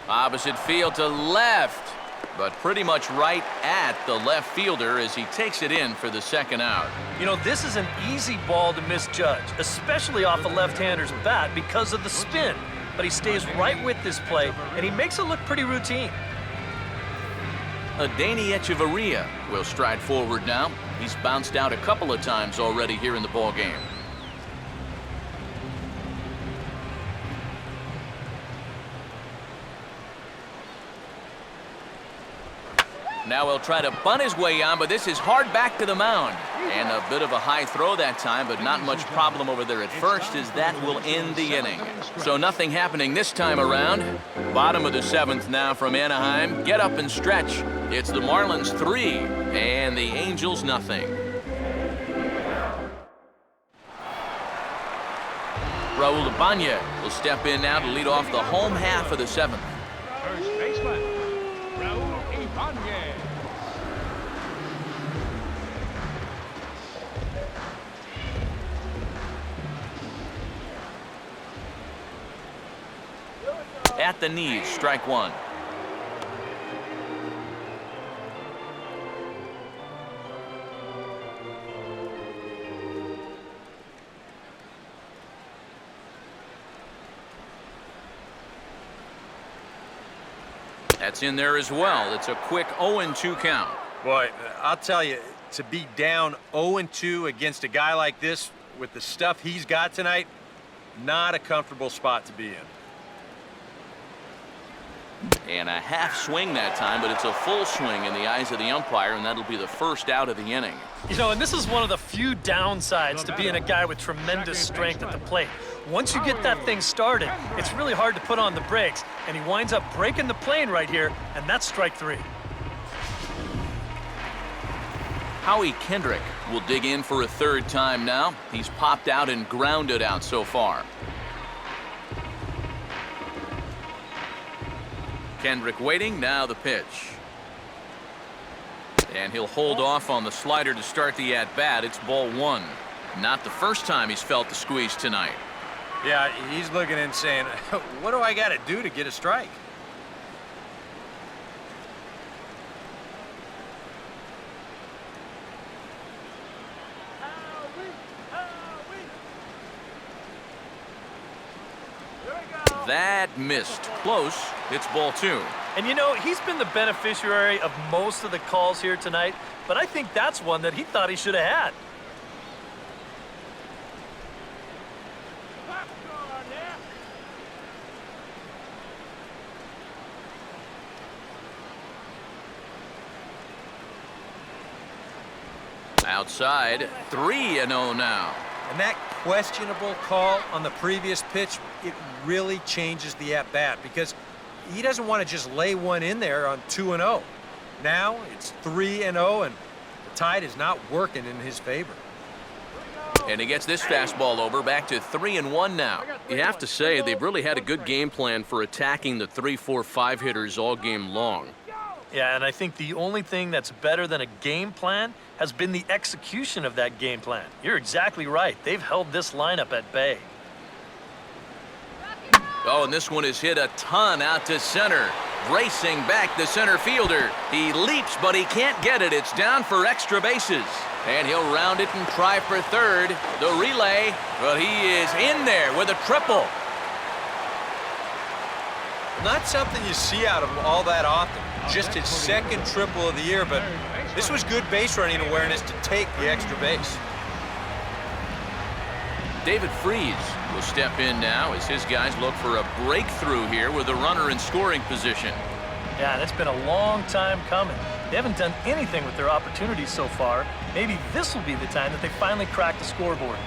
Opposite field to left, but pretty much right at the left fielder as he takes it in for the second out. You know, this is an easy ball to misjudge, especially off the left-hander's bat because of the spin. But he stays right with this play, and he makes it look pretty routine. Adeiny Echeverria will stride forward now. He's bounced out a couple of times already here in the ballgame. Now he'll try to bunt his way on, but this is hard back to the mound. And a bit of a high throw that time, but not much problem over there at first, as that will end the inning. So nothing happening this time around. Bottom of the 7th now from Anaheim. Get up and stretch. It's the Marlins 3 and the Angels nothing. Raul Ibanez will step in now to lead off the home half of the 7th. First baseman, Raul Ibanez. At the knees, strike 1. That's in there as well. It's a quick 0-2 count. Boy, I'll tell you, to be down 0-2 against a guy like this with the stuff he's got tonight, not a comfortable spot to be in. And a half swing that time, but it's a full swing in the eyes of the umpire, and that'll be the first out of the inning. You know, and this is one of the few downsides to being a guy with tremendous strength at the plate. Once you get that thing started, it's really hard to put on the brakes, and he winds up breaking the plane right here, and that's strike 3. Howie Kendrick will dig in for a third time now. He's popped out and grounded out so far. Kendrick waiting, now the pitch. And he'll hold off on the slider to start the at-bat. It's ball one. Not the first time he's felt the squeeze tonight. Yeah, he's looking and saying, what do I got to do to get a strike? That missed. Close. It's ball two. And you know, he's been the beneficiary of most of the calls here tonight, but I think that's one that he thought he should have had. Outside, 3-0 now. And that questionable call on the previous pitch, it really changes the at-bat because he doesn't want to just lay one in there on 2-0. Now it's 3-0, and the tide is not working in his favor. And he gets this fastball over, back to 3-1 now. You have to say they've really had a good game plan for attacking the 3, 4, 5 hitters all game long. Yeah, and I think the only thing that's better than a game plan has been the execution of that game plan. You're exactly right. They've held this lineup at bay. Oh, and this one is hit a ton out to center. Racing back the center fielder. He leaps, but he can't get it. It's down for extra bases. And he'll round it and try for third. The relay, but he is in there with a triple. Not something you see out of him all that often. Just his second triple of the year, but this was good base running awareness to take the extra base. David Freese will step in now as his guys look for a breakthrough here with a runner in scoring position. Yeah, and it's been a long time coming. They haven't done anything with their opportunities so far. Maybe this will be the time that they finally crack the scoreboard.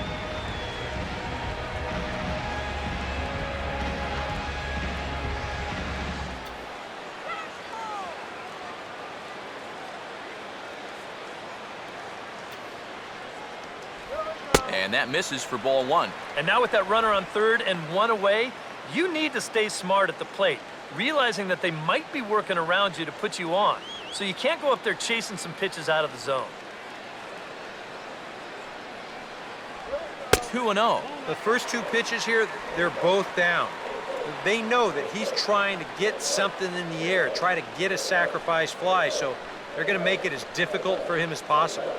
And that misses for ball one. And now with that runner on third and one away, you need to stay smart at the plate, realizing that they might be working around you to put you on. So you can't go up there chasing some pitches out of the zone. 2-0. The first two pitches here, they're both down. They know that he's trying to get something in the air, try to get a sacrifice fly, so they're going to make it as difficult for him as possible.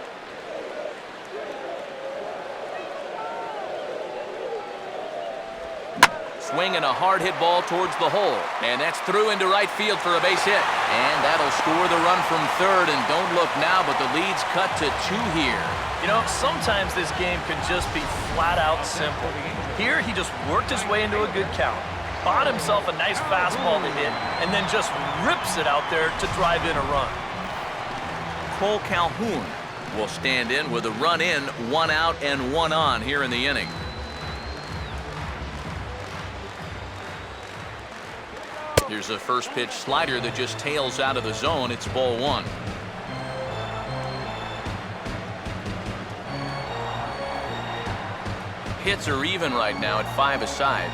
Swinging a hard hit ball towards the hole. And that's through into right field for a base hit. And that'll score the run from third. And don't look now, but the lead's cut to 2 here. You know, sometimes this game can just be flat out simple. Here, he just worked his way into a good count, bought himself a nice fastball to hit, and then just rips it out there to drive in a run. Cole Calhoun will stand in with a run in, 1 out and 1 on here in the inning. Here's a first pitch slider that just tails out of the zone. It's ball one. Hits are even right now at 5 aside.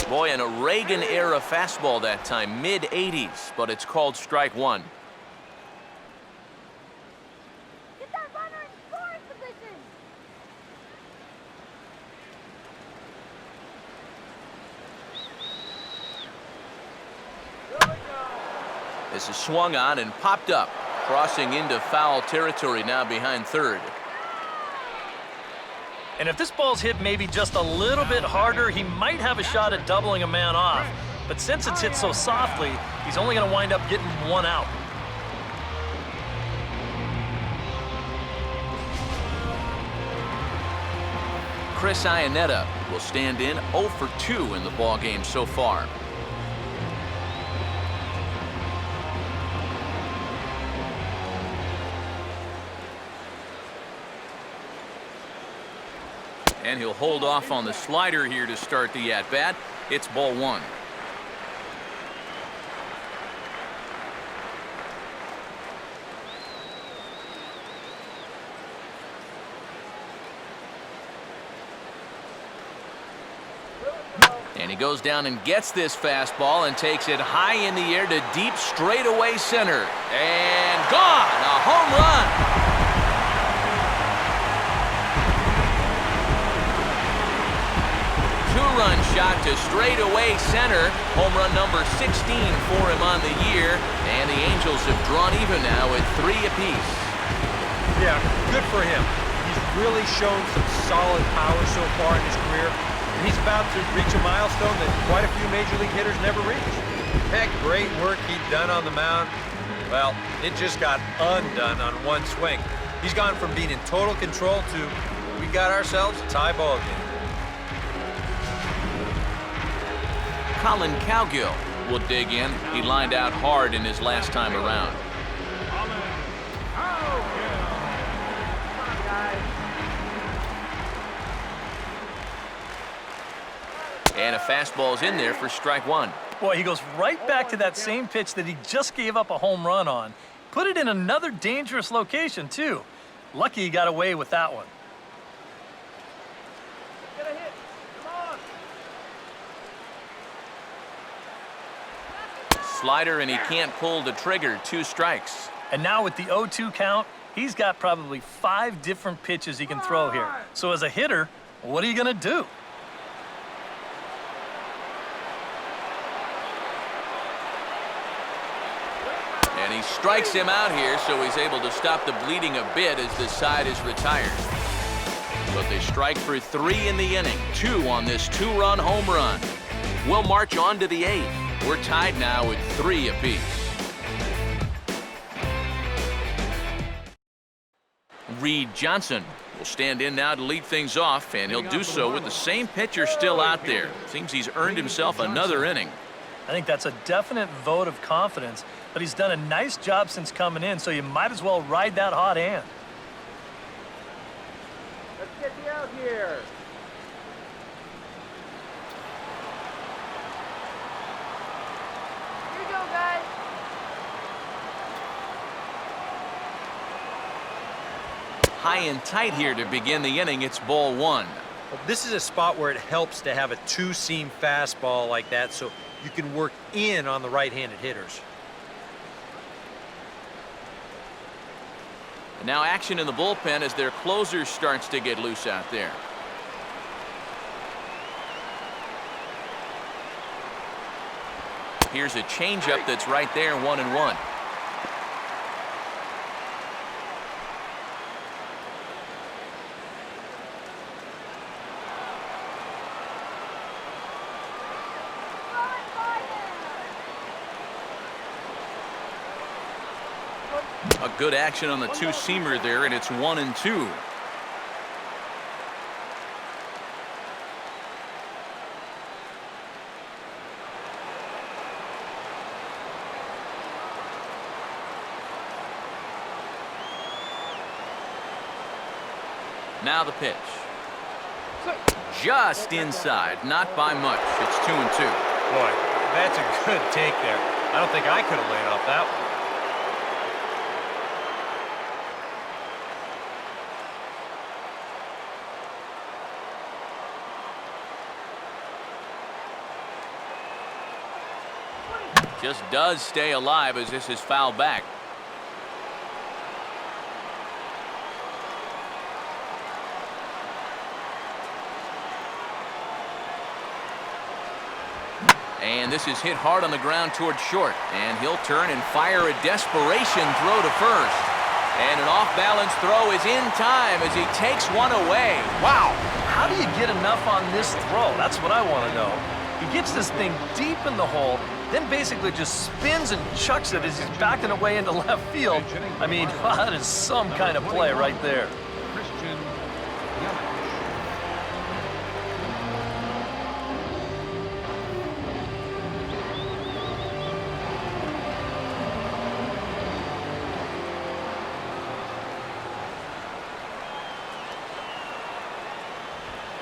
Boy, in a Reagan-era fastball that time, mid-80s, but it's called strike one. Get that runner in scoring position. This is swung on and popped up, crossing into foul territory now behind third. And if this ball's hit maybe just a little bit harder, he might have a shot at doubling a man off. But since it's hit so softly, he's only going to wind up getting 1 out. Chris Iannetta will stand in 0 for 2 in the ballgame so far. And he'll hold off on the slider here to start the at-bat. It's ball one. And he goes down and gets this fastball and takes it high in the air to deep straightaway center. And gone! A home run! Two-run shot to straightaway center. Home run number 16 for him on the year. And the Angels have drawn even now at 3 apiece. Yeah, good for him. He's really shown some solid power so far in his career. And he's about to reach a milestone that quite a few Major League hitters never reach. That great work he'd done on the mound, well, it just got undone on one swing. He's gone from being in total control to, we got ourselves a tie ball game. Colin Cowgill will dig in. He lined out hard in his last time around. And a fastball's in there for strike one. Boy, he goes right back to that same pitch that he just gave up a home run on. Put it in another dangerous location, too. Lucky he got away with that one. Get a hit. Come on. Slider, and he can't pull the trigger. 2 strikes. And now with the 0-2 count, he's got probably 5 different pitches he can throw here. So as a hitter, what are you going to do? And he strikes him out here, so he's able to stop the bleeding a bit as the side is retired. But they strike for 3 in the inning. 2 on this 2-run home run. We'll march on to the 8th. We're tied now at 3 apiece. Reed Johnson will stand in now to lead things off, and he'll do so with the same pitcher still out there. Seems he's earned himself another inning. I think that's a definite vote of confidence, but he's done a nice job since coming in, so you might as well ride that hot hand. Let's get you out here. Here you go, guys. High and tight here to begin the inning. It's ball 1. Well, this is a spot where it helps to have a 2-seam fastball like that so you can work in on the right-handed hitters. And now action in the bullpen as their closer starts to get loose out there. Here's a changeup that's right there, 1-1. A good action on the 2-seamer there, and it's 1-2. Now the pitch. Just inside, not by much. It's 2-2. Boy, that's a good take there. I don't think I could have laid off that one. Just does stay alive as this is fouled back. And this is hit hard on the ground towards short. And he'll turn and fire a desperation throw to first. And an off-balance throw is in time as he takes one away. Wow! How do you get enough on this throw? That's what I want to know. He gets this thing deep in the hole, then basically just spins and chucks it as he's backing away into left field. I mean, that is some kind of play right there. Christian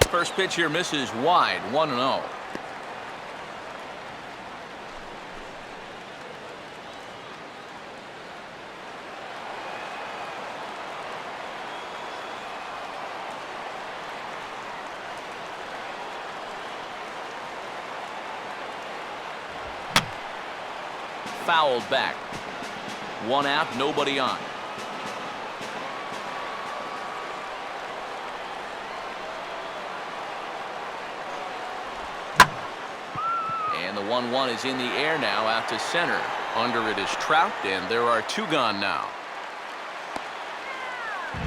First pitch here misses wide, 1-0. fouled back. 1 out, nobody on. And the 1-1 is in the air now out to center. Under it is Trout, and there are 2 gone now.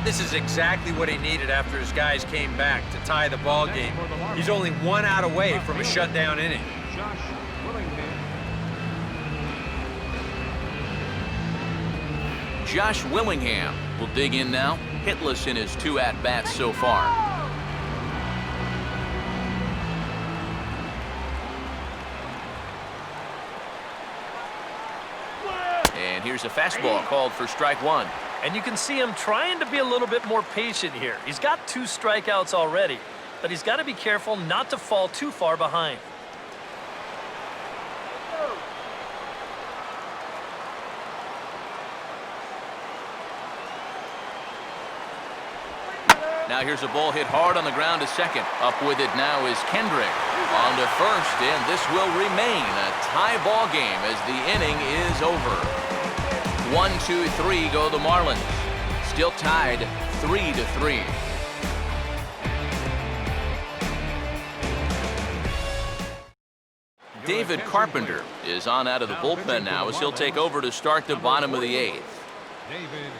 This is exactly what he needed after his guys came back to tie the ball game. He's only 1 out away from a shutdown inning. Josh Willingham. Josh Willingham will dig in now, hitless in his 2 at-bats so far. And here's a fastball called for strike 1. And you can see him trying to be a little bit more patient here. He's got 2 strikeouts already, but he's got to be careful not to fall too far behind. Now here's a ball hit hard on the ground to second. Up with it now is Kendrick. On to first, and this will remain a tie ball game as the inning is over. 1, 2, 3 go the Marlins. Still tied 3-3. David Carpenter is on out of the bullpen now as he'll take over to start the bottom of the 8th. David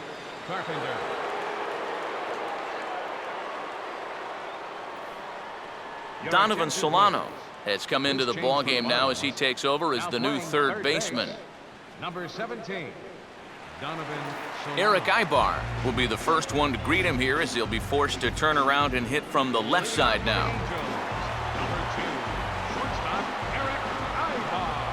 Carpenter. Donovan Solano has come into the ballgame now as he takes over as the new third baseman. Number 17, Donovan Solano. Eric Ibar will be the first one to greet him here as he'll be forced to turn around and hit from the left side now. Number 2, shortstop Eric Ibar.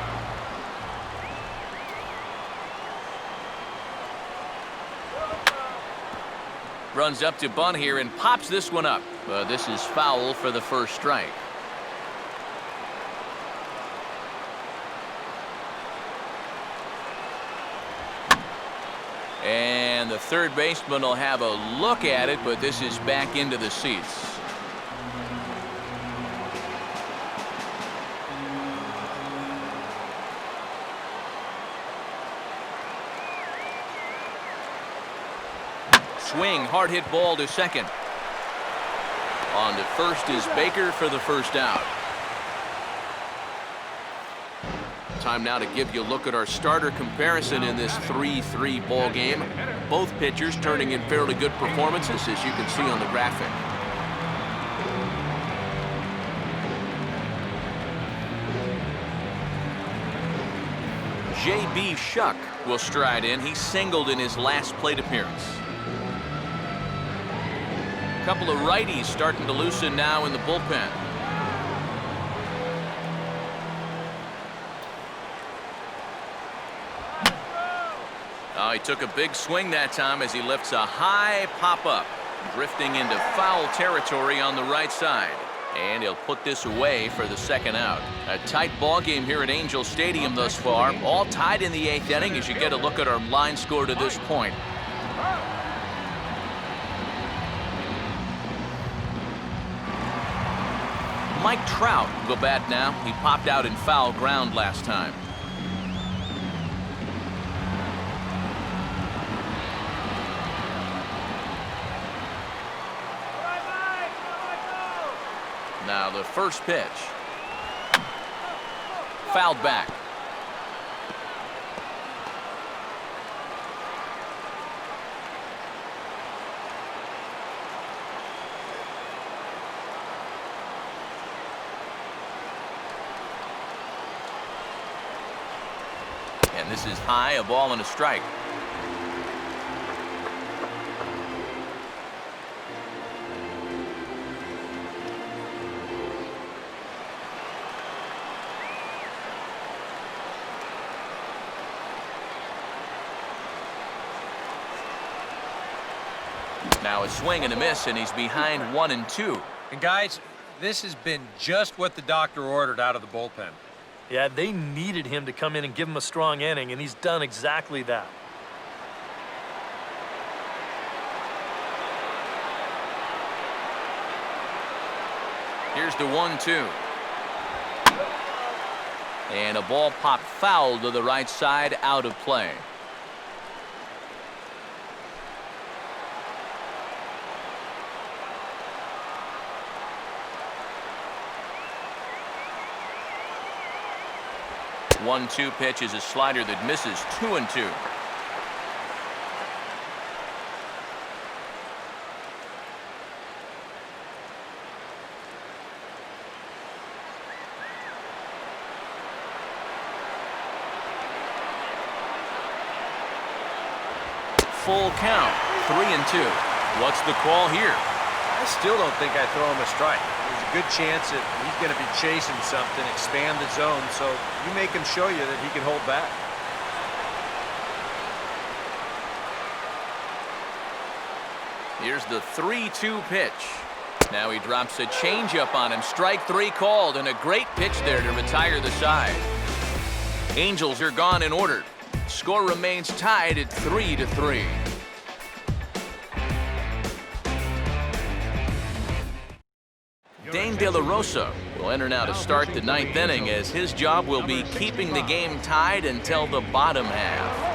Runs up to bunt here and pops this one up. This is foul for the first strike. And the third baseman will have a look at it, but this is back into the seats. Swing, hard hit ball to second. On to first is Baker for the first out. Time now to give you a look at our starter comparison in this 3-3 ball game. Both pitchers turning in fairly good performances, as you can see on the graphic. J.B. Shuck will stride in. He singled in his last plate appearance. A couple of righties starting to loosen now in the bullpen. Oh, he took a big swing that time as he lifts a high pop-up, drifting into foul territory on the right side. And he'll put this away for the second out. A tight ball game here at Angel Stadium thus far. All tied in the 8th inning as you get a look at our line score to this point. Mike Trout will go bat now. He popped out in foul ground last time. Now the first pitch. Fouled back. And this is high, a ball and a strike. Now a swing and a miss, and he's behind 1-2. And guys, this has been just what the doctor ordered out of the bullpen. Yeah, they needed him to come in and give him a strong inning, and he's done exactly that. Here's the 1-2. And a ball popped foul to the right side, out of play. One-two pitch is a slider that misses. 2-2. Full count, 3-2. What's the call here? I still don't think I throw him a strike. There's a good chance that he's going to be chasing something, expand the zone, so you make him show you that he can hold back. Here's the 3-2 pitch. Now he drops a changeup on him. Strike three called, and a great pitch there to retire the side. Angels are gone in order. Score remains tied at 3-3. Dane De La Rosa will enter now to start the ninth inning, as his job will be keeping the game tied until the bottom half.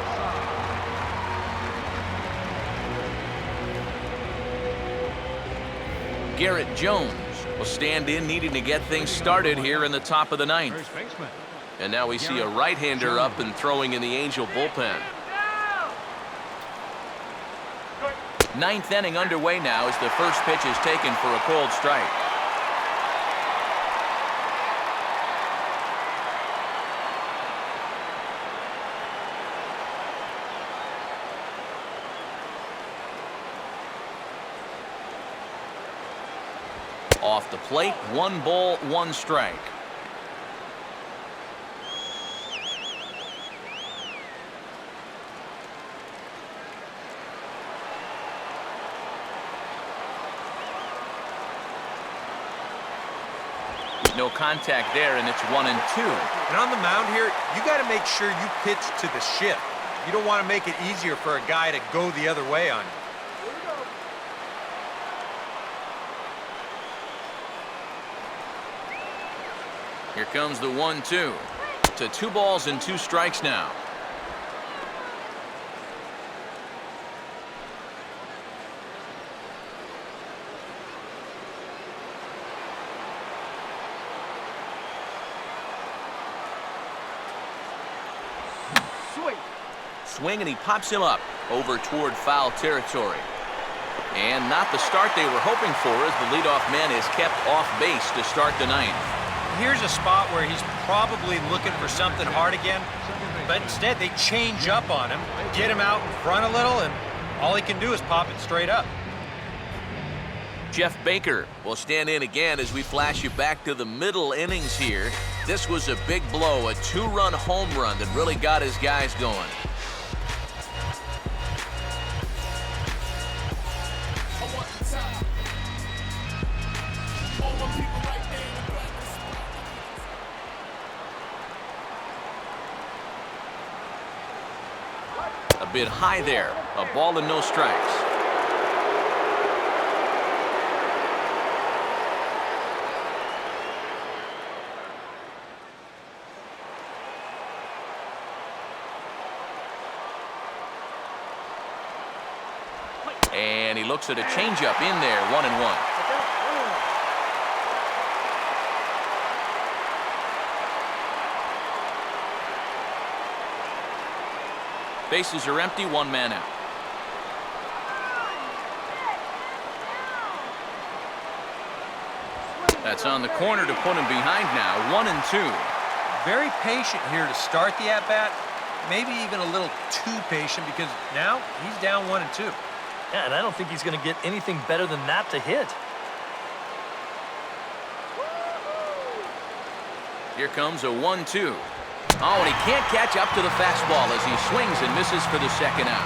Garrett Jones will stand in, needing to get things started here in the top of the ninth. First baseman. And now we see a right-hander up and throwing in the Angel bullpen. Ninth inning underway now as the first pitch is taken for a cold strike. Off the plate, 1 ball, 1 strike. No contact there, and it's 1-2. And on the mound here, you got to make sure you pitch to the shift. You don't want to make it easier for a guy to go the other way on you. Here comes the 1-2. To 2 balls and 2 strikes now. Swing, and he pops him up over toward foul territory. And not the start they were hoping for, as the leadoff man is kept off base to start the ninth. Here's a spot where he's probably looking for something hard again, but instead they change up on him, get him out in front a little, and all he can do is pop it straight up. Jeff Baker will stand in again as we flash you back to the middle innings here. This was a big blow, a 2-run home run that really got his guys going. A bit high there, a ball and no strikes. And he looks at a changeup in there, 1-1. Bases are empty, 1 man out. That's on the corner to put him behind now, 1-2. Very patient here to start the at-bat. Maybe even a little too patient, because now he's down 1-2. Yeah, and I don't think he's going to get anything better than that to hit. Here comes a 1-2. Oh, and he can't catch up to the fastball as he swings and misses for the second out.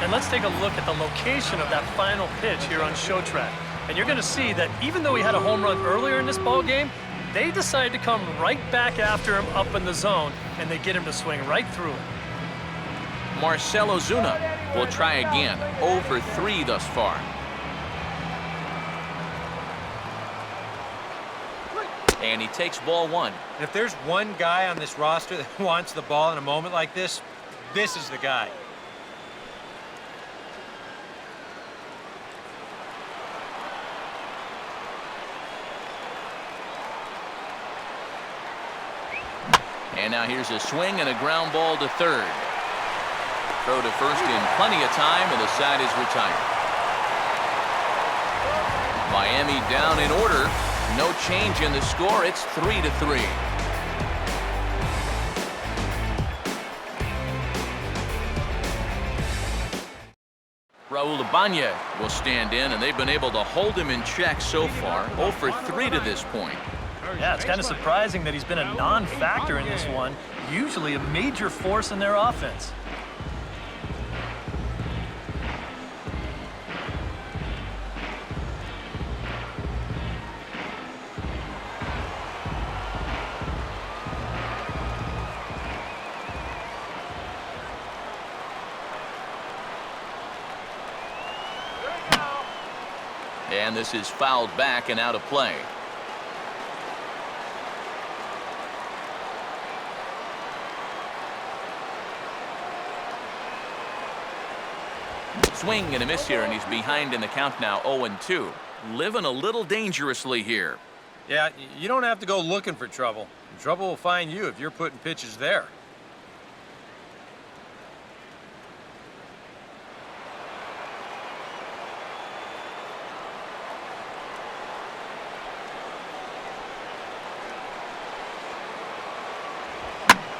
And let's take a look at the location of that final pitch here on Show Track. And you're going to see that even though he had a home run earlier in this ball game, they decide to come right back after him up in the zone, and they get him to swing right through it. Marcell Ozuna will try again, 0 for 3 thus far. And he takes ball one. And if there's one guy on this roster that wants the ball in a moment like this, this is the guy. And now here's a swing and a ground ball to third. Throw to first in plenty of time, and the side is retired. Miami down in order. No change in the score. It's 3-3. Raul Ibanez will stand in, and they've been able to hold him in check so far. 0 for 3 to this point. Yeah, it's kind of surprising that he's been a non-factor in this one. Usually a major force in their offense. And this is fouled back and out of play. Swing and a miss here, and he's behind in the count now, 0-2. Living a little dangerously here. Yeah, you don't have to go looking for trouble. Trouble will find you if you're putting pitches there.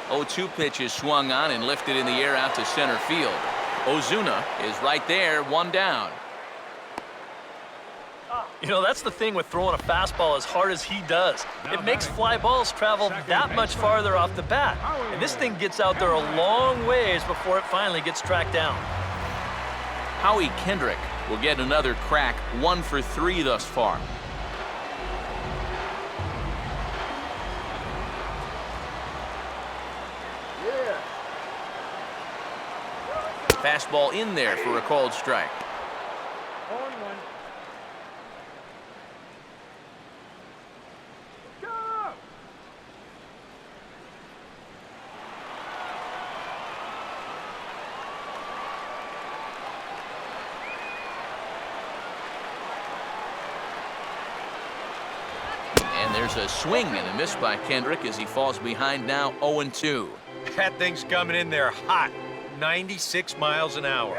Oh, 2 pitches swung on and lifted in the air out to center field. Ozuna is right there, 1 down. You know, that's the thing with throwing a fastball as hard as he does. It makes fly balls travel that much farther off the bat. And this thing gets out there a long ways before it finally gets tracked down. Howie Kendrick will get another crack, 1 for 3 thus far. Fastball in there for a called strike. And there's a swing and a miss by Kendrick as he falls behind now, 0-2. That thing's coming in there hot. 96 miles an hour.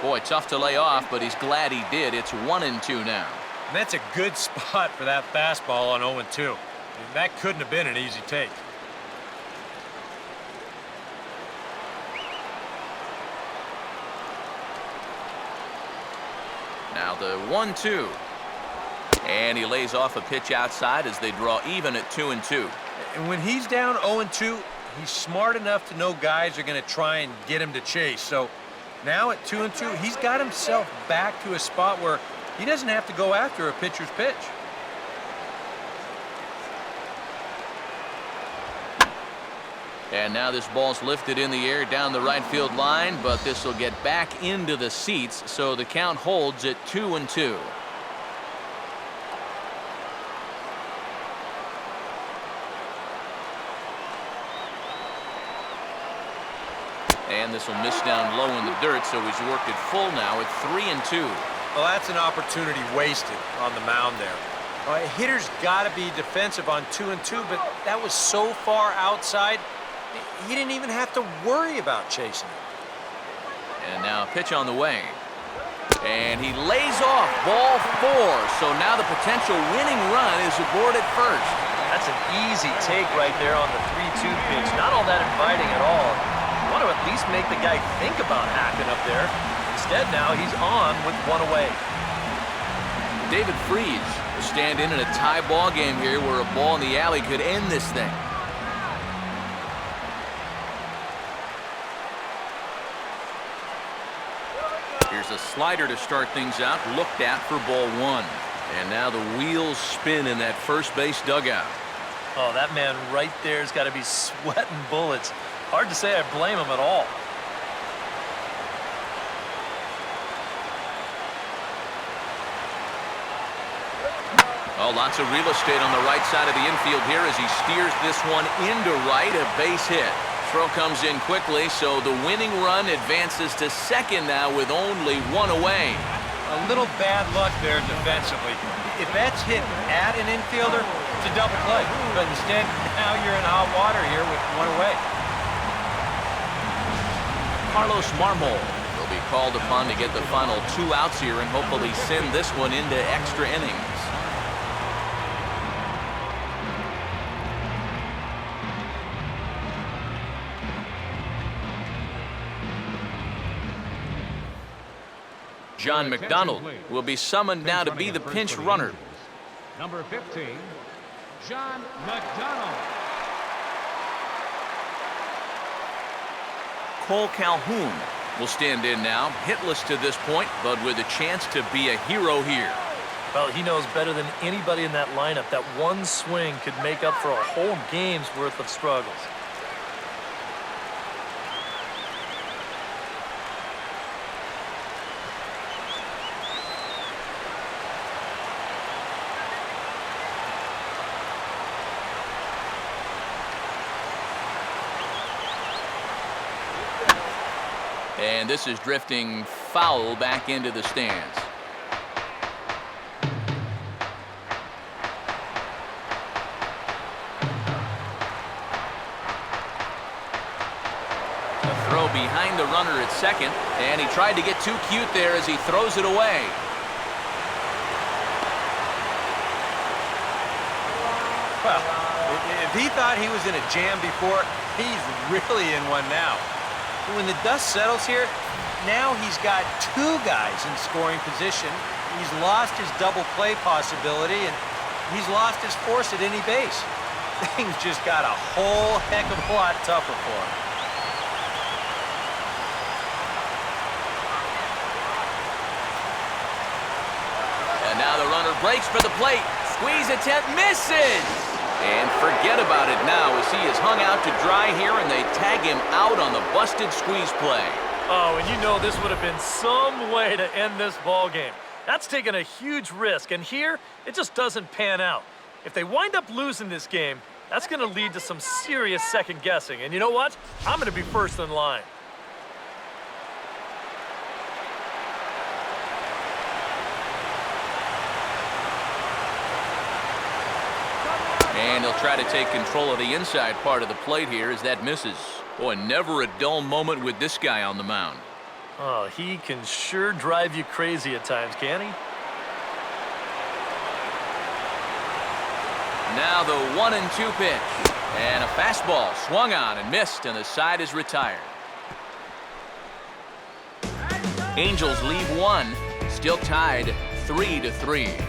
Boy, tough to lay off, but he's glad he did. It's 1-2 now. And that's a good spot for that fastball on 0-2. That couldn't have been an easy take. Now the 1-2. And he lays off a pitch outside as they draw even at 2-2. And when he's down 0-2, he's smart enough to know guys are going to try and get him to chase. So now at 2-2, he's got himself back to a spot where he doesn't have to go after a pitcher's pitch. And now this ball's lifted in the air down the right field line, but this will get back into the seats, so the count holds at 2-2. And this will miss down low in the dirt, so he's worked it full now at 3-2. Well, that's an opportunity wasted on the mound there. A hitter's got to be defensive on 2-2, but that was so far outside, he didn't even have to worry about chasing it. And now a pitch on the way. And he lays off ball 4. So now the potential winning run is aboard at first. That's an easy take right there on the 3-2 pitch. Not all that inviting at all. You want to at least make the guy think about hacking up there. Instead now he's on with 1 away. David Freese will stand in a tie ball game here where a ball in the alley could end this thing. Here's a slider to start things out, looked at for ball 1. And now the wheels spin in that first base dugout. Oh, that man right there's got to be sweating bullets. Hard to say I blame him at all. Oh, lots of real estate on the right side of the infield here as he steers this one into right, a base hit. Throw comes in quickly, so the winning run advances to second now with only one away. A little bad luck there defensively. If that's hit at an infielder, it's a double play. But instead, now you're in hot water here with one away. Carlos Marmol will be called upon to get the final 2 outs here and hopefully send this one into extra innings. John McDonald will be summoned now to be the pinch runner. Number 15, John McDonald. Cole Calhoun will stand in now, hitless to this point, but with a chance to be a hero here. Well, he knows better than anybody in that lineup that one swing could make up for a whole game's worth of struggles. And this is drifting foul back into the stands. A throw behind the runner at second, and he tried to get too cute there as he throws it away. Well, if he thought he was in a jam before, he's really in one now. When the dust settles here, now he's got 2 guys in scoring position. He's lost his double play possibility, and he's lost his force at any base. Things just got a whole heck of a lot tougher for him. And now the runner breaks for the plate. Squeeze attempt misses. And forget about it now as he is hung out to dry here and they tag him out on the busted squeeze play. Oh, and you know this would have been some way to end this ball game. That's taking a huge risk, and here it just doesn't pan out. If they wind up losing this game, that's going to lead to some serious second guessing. And you know what? I'm going to be first in line. And he'll try to take control of the inside part of the plate here as that misses. Boy, never a dull moment with this guy on the mound. Oh, he can sure drive you crazy at times, can he? Now the 1-2 pitch. And a fastball swung on and missed, and the side is retired. Angels leave 1, still tied 3-3.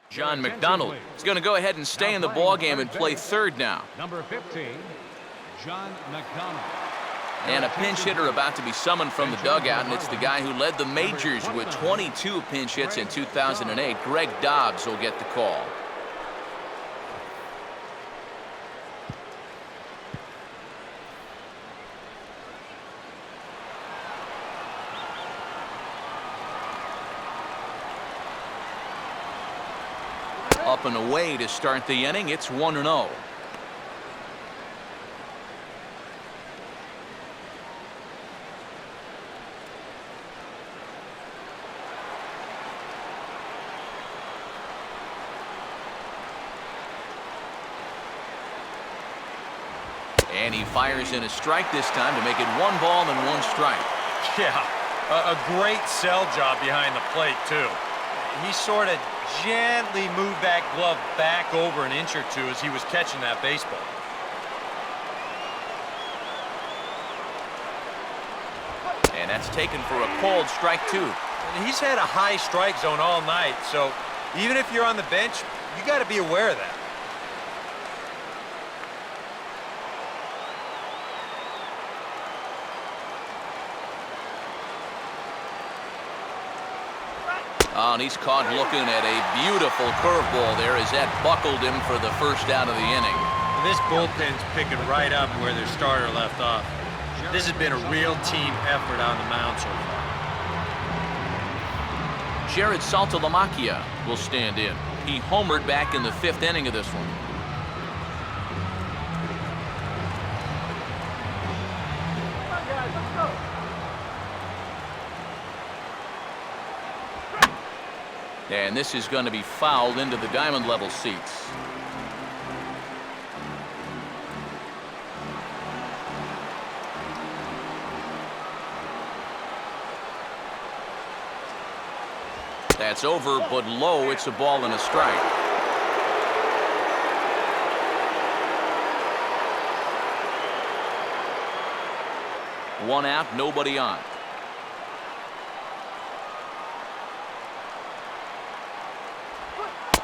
John McDonald is going to go ahead and stay in the ballgame and play third now. Number 15, John McDonald. And a pinch hitter about to be summoned from the dugout, and it's the guy who led the majors with 22 pinch hits in 2008. Greg Dobbs will get the call. Up and away to start the inning. It's 1-0. And he fires in a strike this time to make it 1 ball and 1 strike. Yeah, a great sell job behind the plate, too. He sort of gently moved that glove back over an inch or 2 as he was catching that baseball. And that's taken for a called strike 2. And he's had a high strike zone all night, so even if you're on the bench, you got to be aware of that. Oh, and he's caught looking at a beautiful curveball there as that buckled him for the first out of the inning. This bullpen's picking right up where their starter left off. This has been a real team effort on the mound so far. Jared Saltalamacchia will stand in. He homered back in the 5th inning of this one. Come on, guys, let's go. And this is going to be fouled into the diamond level seats. That's over, but low. It's a ball and a strike. One out, nobody on.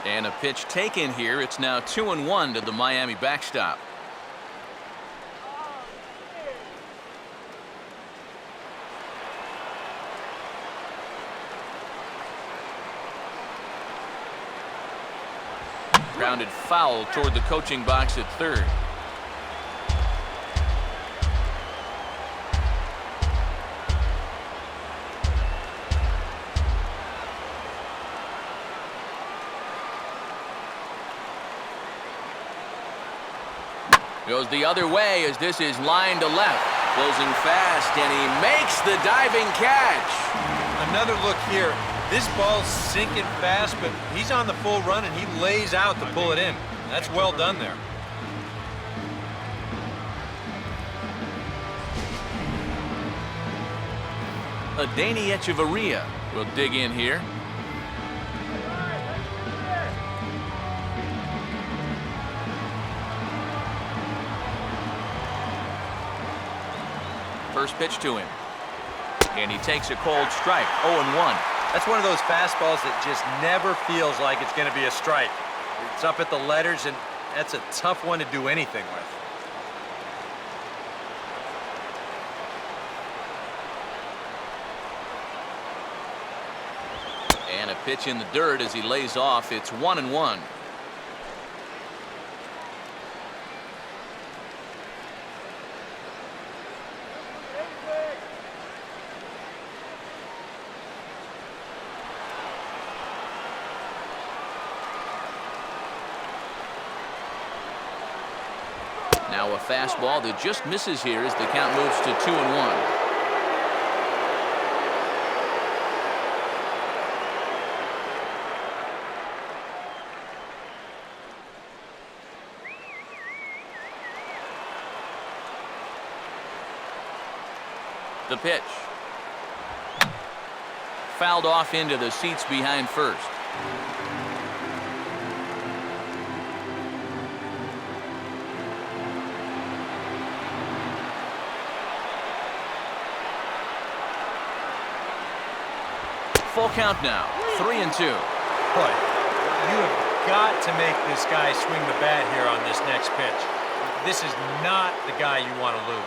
And a pitch taken here. It's now 2-1 to the Miami backstop. Grounded foul toward the coaching box at third. Goes the other way as this is lined to left. Closing fast, and he makes the diving catch. Another look here. This ball's sinking fast, but he's on the full run, and he lays out to pull it in. That's well done there. Adeiny Echeverria will dig in here. First pitch to him. And he takes a cold strike, 0-1. That's one of those fastballs that just never feels like it's going to be a strike. It's up at the letters, and that's a tough one to do anything with. And a pitch in the dirt as he lays off. It's 1-1. Now a fastball that just misses here as the count moves to 2-1. The pitch. Fouled off into the seats behind first. Full count now, 3-2. Boy, you have got to make this guy swing the bat here on this next pitch. This is not the guy you want to lose.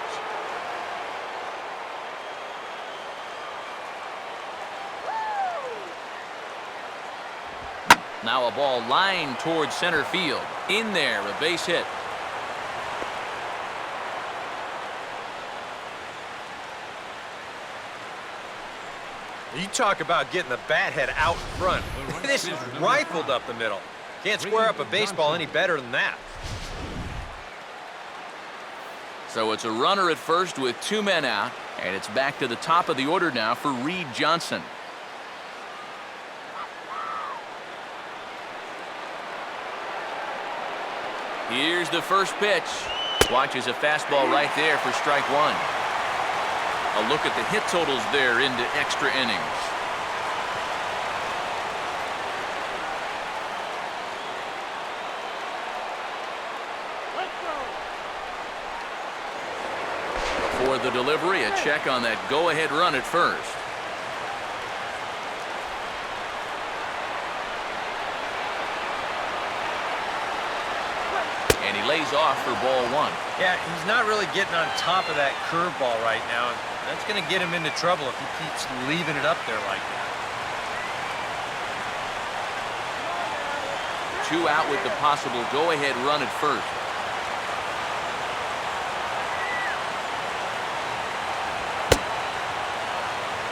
Now a ball lined towards center field. In there, a base hit. You talk about getting the bat head out in front. This is rifled up the middle. Can't square up a baseball any better than that. So it's a runner at first with 2 men out, and it's back to the top of the order now for Reed Johnson. Here's the first pitch. Watches a fastball right there for strike 1. A look at the hit totals there into extra innings. For the delivery, a check on that go-ahead run at first. And he lays off for ball 1. Yeah, he's not really getting on top of that curveball right now. That's going to get him into trouble if he keeps leaving it up there like that. 2 out with the possible go-ahead run at first.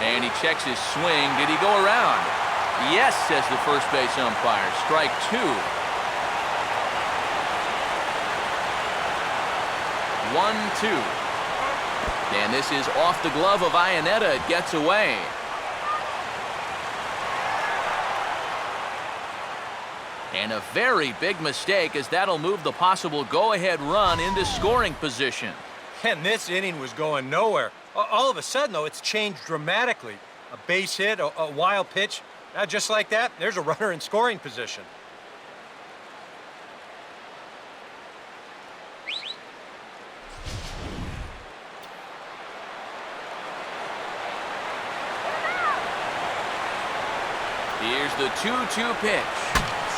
And he checks his swing. Did he go around? Yes, says the first base umpire. Strike 2. 1-2. And this is off the glove of Iannetta. It gets away. And a very big mistake, as that'll move the possible go-ahead run into scoring position. And this inning was going nowhere. All of a sudden, though, it's changed dramatically. A base hit, a wild pitch. Now, just like that, there's a runner in scoring position. Here's the 2-2 pitch.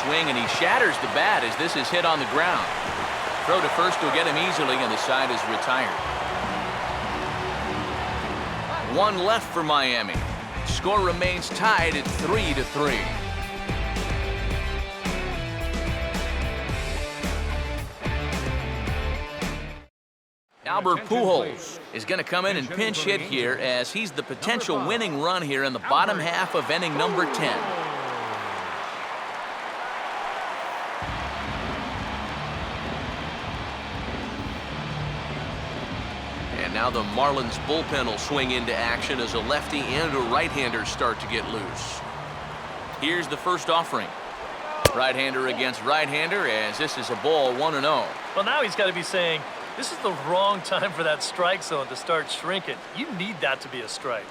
Swing, and he shatters the bat as this is hit on the ground. Throw to first will get him easily, and the side is retired. 1 left for Miami. Score remains tied at 3-3. Albert Pujols is going to come in and pinch hit here, as he's the potential winning run here in the bottom half of inning number 10. And now the Marlins bullpen will swing into action as a lefty and a right-hander start to get loose. Here's the first offering. Right-hander against right-hander, as this is a ball 1-0. Well, now he's got to be saying, this is the wrong time for that strike zone to start shrinking. You need that to be a strike.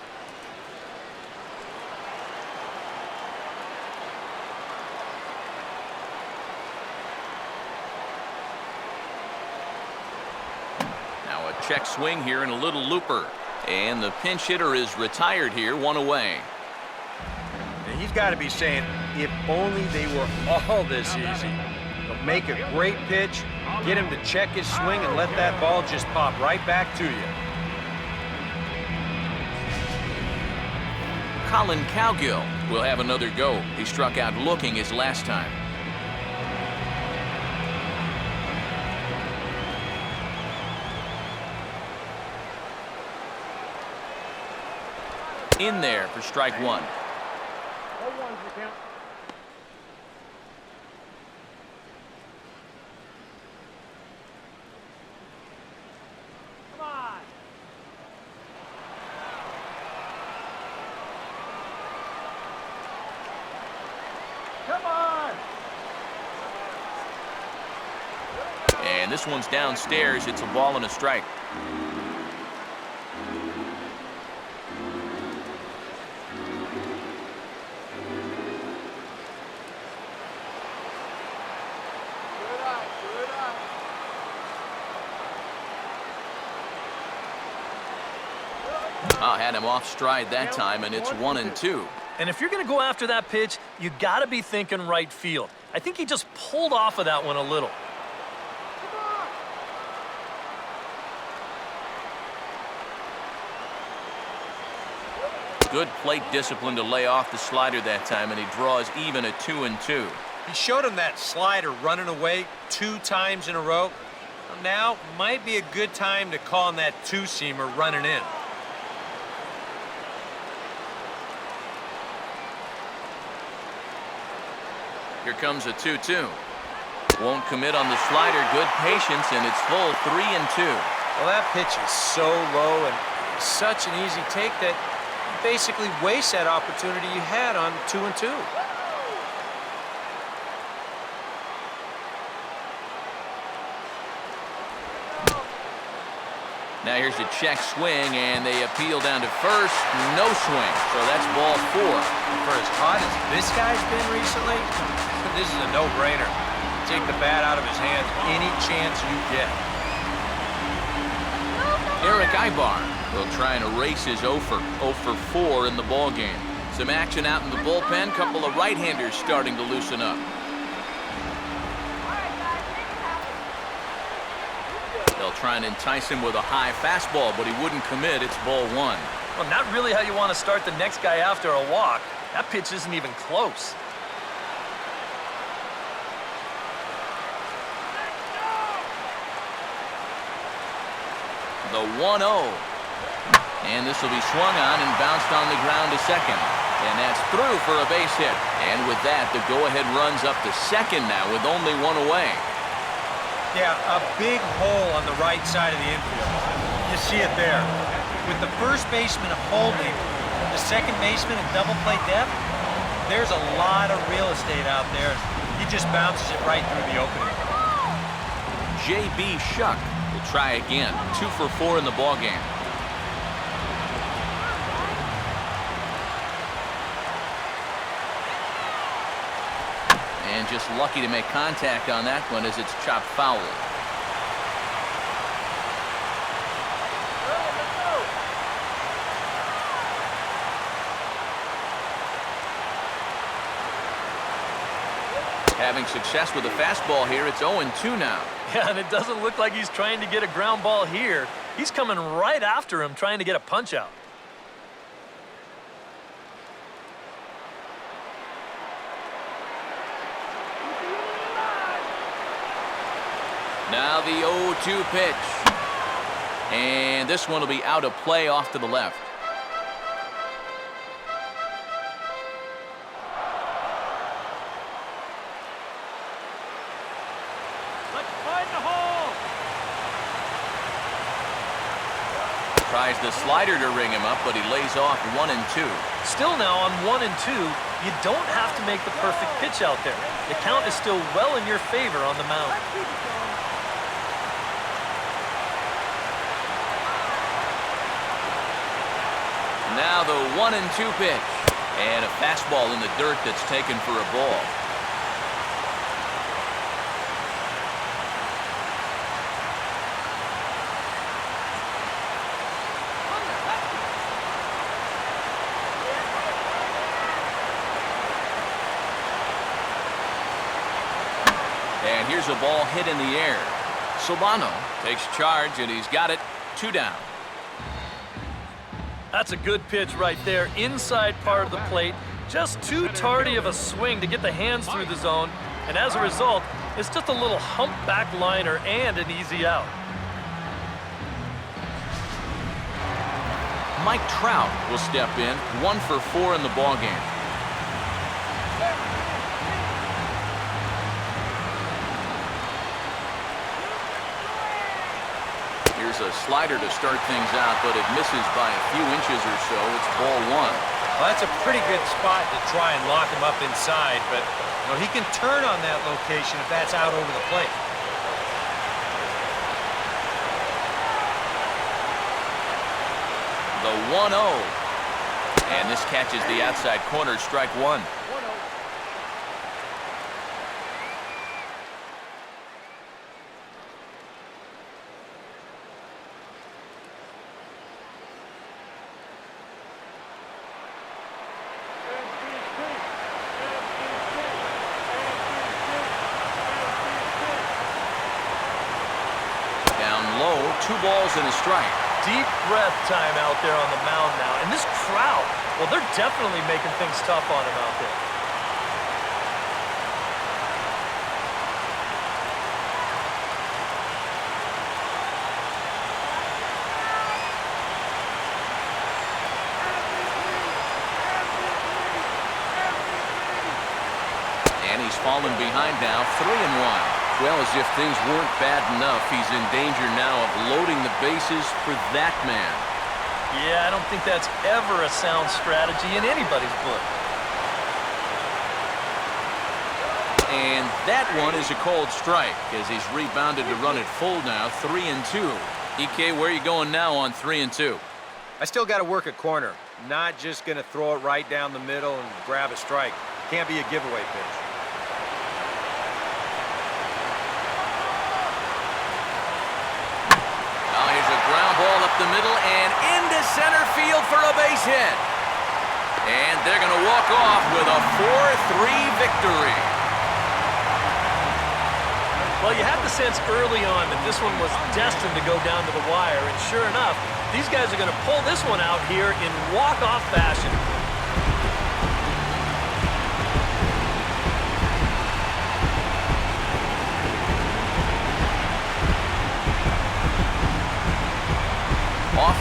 Now a check swing here and a little looper. And the pinch hitter is retired here, 1 away. And he's got to be saying, if only they were all this easy. They'll make a great pitch, get him to check his swing, and let that ball just pop right back to you. Colin Cowgill will have another go. He struck out looking his last time. In there for strike 1. And this one's downstairs. It's a ball and a strike. Had him off stride that time, and it's 1-2. And if you're going to go after that pitch, you got to be thinking right field. I think he just pulled off of that one a little. Good plate discipline to lay off the slider that time, and he draws even at 2-2. He showed him that slider running away 2 times in a row. Now might be a good time to call on that 2-seamer running in. Here comes a 2-2. Won't commit on the slider. Good patience, and it's full 3-2. Well, that pitch is so low and such an easy take that you basically waste that opportunity you had on 2-2. Now here's a check swing, and they appeal down to first. No swing, so that's ball 4. For as hot as this guy's been recently, this is a no-brainer. Take the bat out of his hands any chance you get. Eric Ibar will try and erase his 0 for 4 in the ballgame. Some action out in the bullpen. Couple of right-handers starting to loosen up. They'll try and entice him with a high fastball, but he wouldn't commit. It's ball 1. Well, not really how you want to start the next guy after a walk. That pitch isn't even close. The 1-0. And this will be swung on and bounced on the ground to second. And that's through for a base hit. And with that, the go-ahead runs up to second now with only one away. Yeah, a big hole on the right side of the infield. You see it there. With the first baseman holding the second baseman in double play depth, there's a lot of real estate out there. He just bounces it right through the opening. J.B. Shuck will try again. 2 for 4 in the ballgame. And just lucky to make contact on that one as it's chopped foul. Having success with a fastball here, it's 0-2 now. Yeah, and it doesn't look like he's trying to get a ground ball here. He's coming right after him, trying to get a punch out. Now the 0-2 pitch. And this one will be out of play off to the left. Let's find the hole. Tries the slider to ring him up, but he lays off 1-2. Still now on 1-2, you don't have to make the perfect pitch out there. The count is still well in your favor on the mound. Now the 1-2 pitch. And a fastball in the dirt that's taken for a ball. And here's a ball hit in the air. Solano takes charge, and he's got it. 2 down. That's a good pitch right there, inside part of the plate. Just too tardy of a swing to get the hands through the zone, and as a result, it's just a little humpback liner and an easy out. Mike Trout will step in, 1 for 4 in the ballgame. Here's a slider to start things out, but it misses by a few inches or so. It's ball 1. Well, that's a pretty good spot to try and lock him up inside, but you know, he can turn on that location if that's out over the plate. The 1-0. And this catches the outside corner, strike 1. Down low, 2 balls and a strike. Deep breath time out there on the mound now. And this crowd, well, they're definitely making things tough on him out there. And he's fallen behind now, 3-1. Well, as if things weren't bad enough, he's in danger now of loading the bases for that man. Yeah, I don't think that's ever a sound strategy in anybody's book. And that one is a cold strike as he's rebounded to run it full now, 3-2. EK, where are you going now on 3-2? I still got to work a corner. Not just going to throw it right down the middle and grab a strike. Can't be a giveaway pitch. Ball up the middle and into center field for a base hit. And they're going to walk off with a 4-3 victory. Well, you had the sense early on that this one was destined to go down to the wire, and sure enough, these guys are going to pull this one out here in walk-off fashion.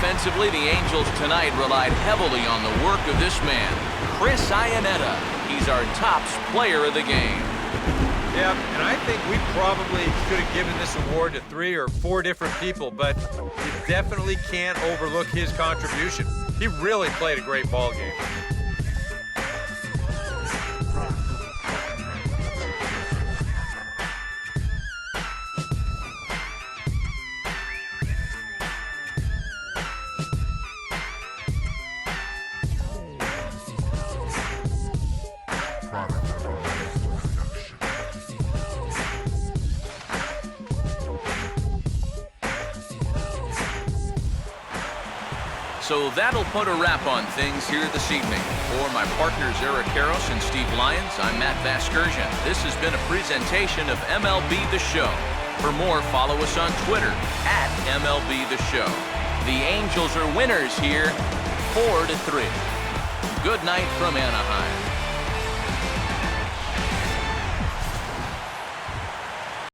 Offensively, the Angels tonight relied heavily on the work of this man, Chris Iannetta. He's our tops player of the game. Yeah, and I think we probably could have given this award to 3 or 4 different people, but you definitely can't overlook his contribution. He really played a great ball game. So that'll put a wrap on things here this evening. For my partners Eric Karros and Steve Lyons, I'm Matt Vasgersian. This has been a presentation of MLB The Show. For more, follow us on Twitter @MLB The Show. The Angels are winners here, 4-3. Good night from Anaheim.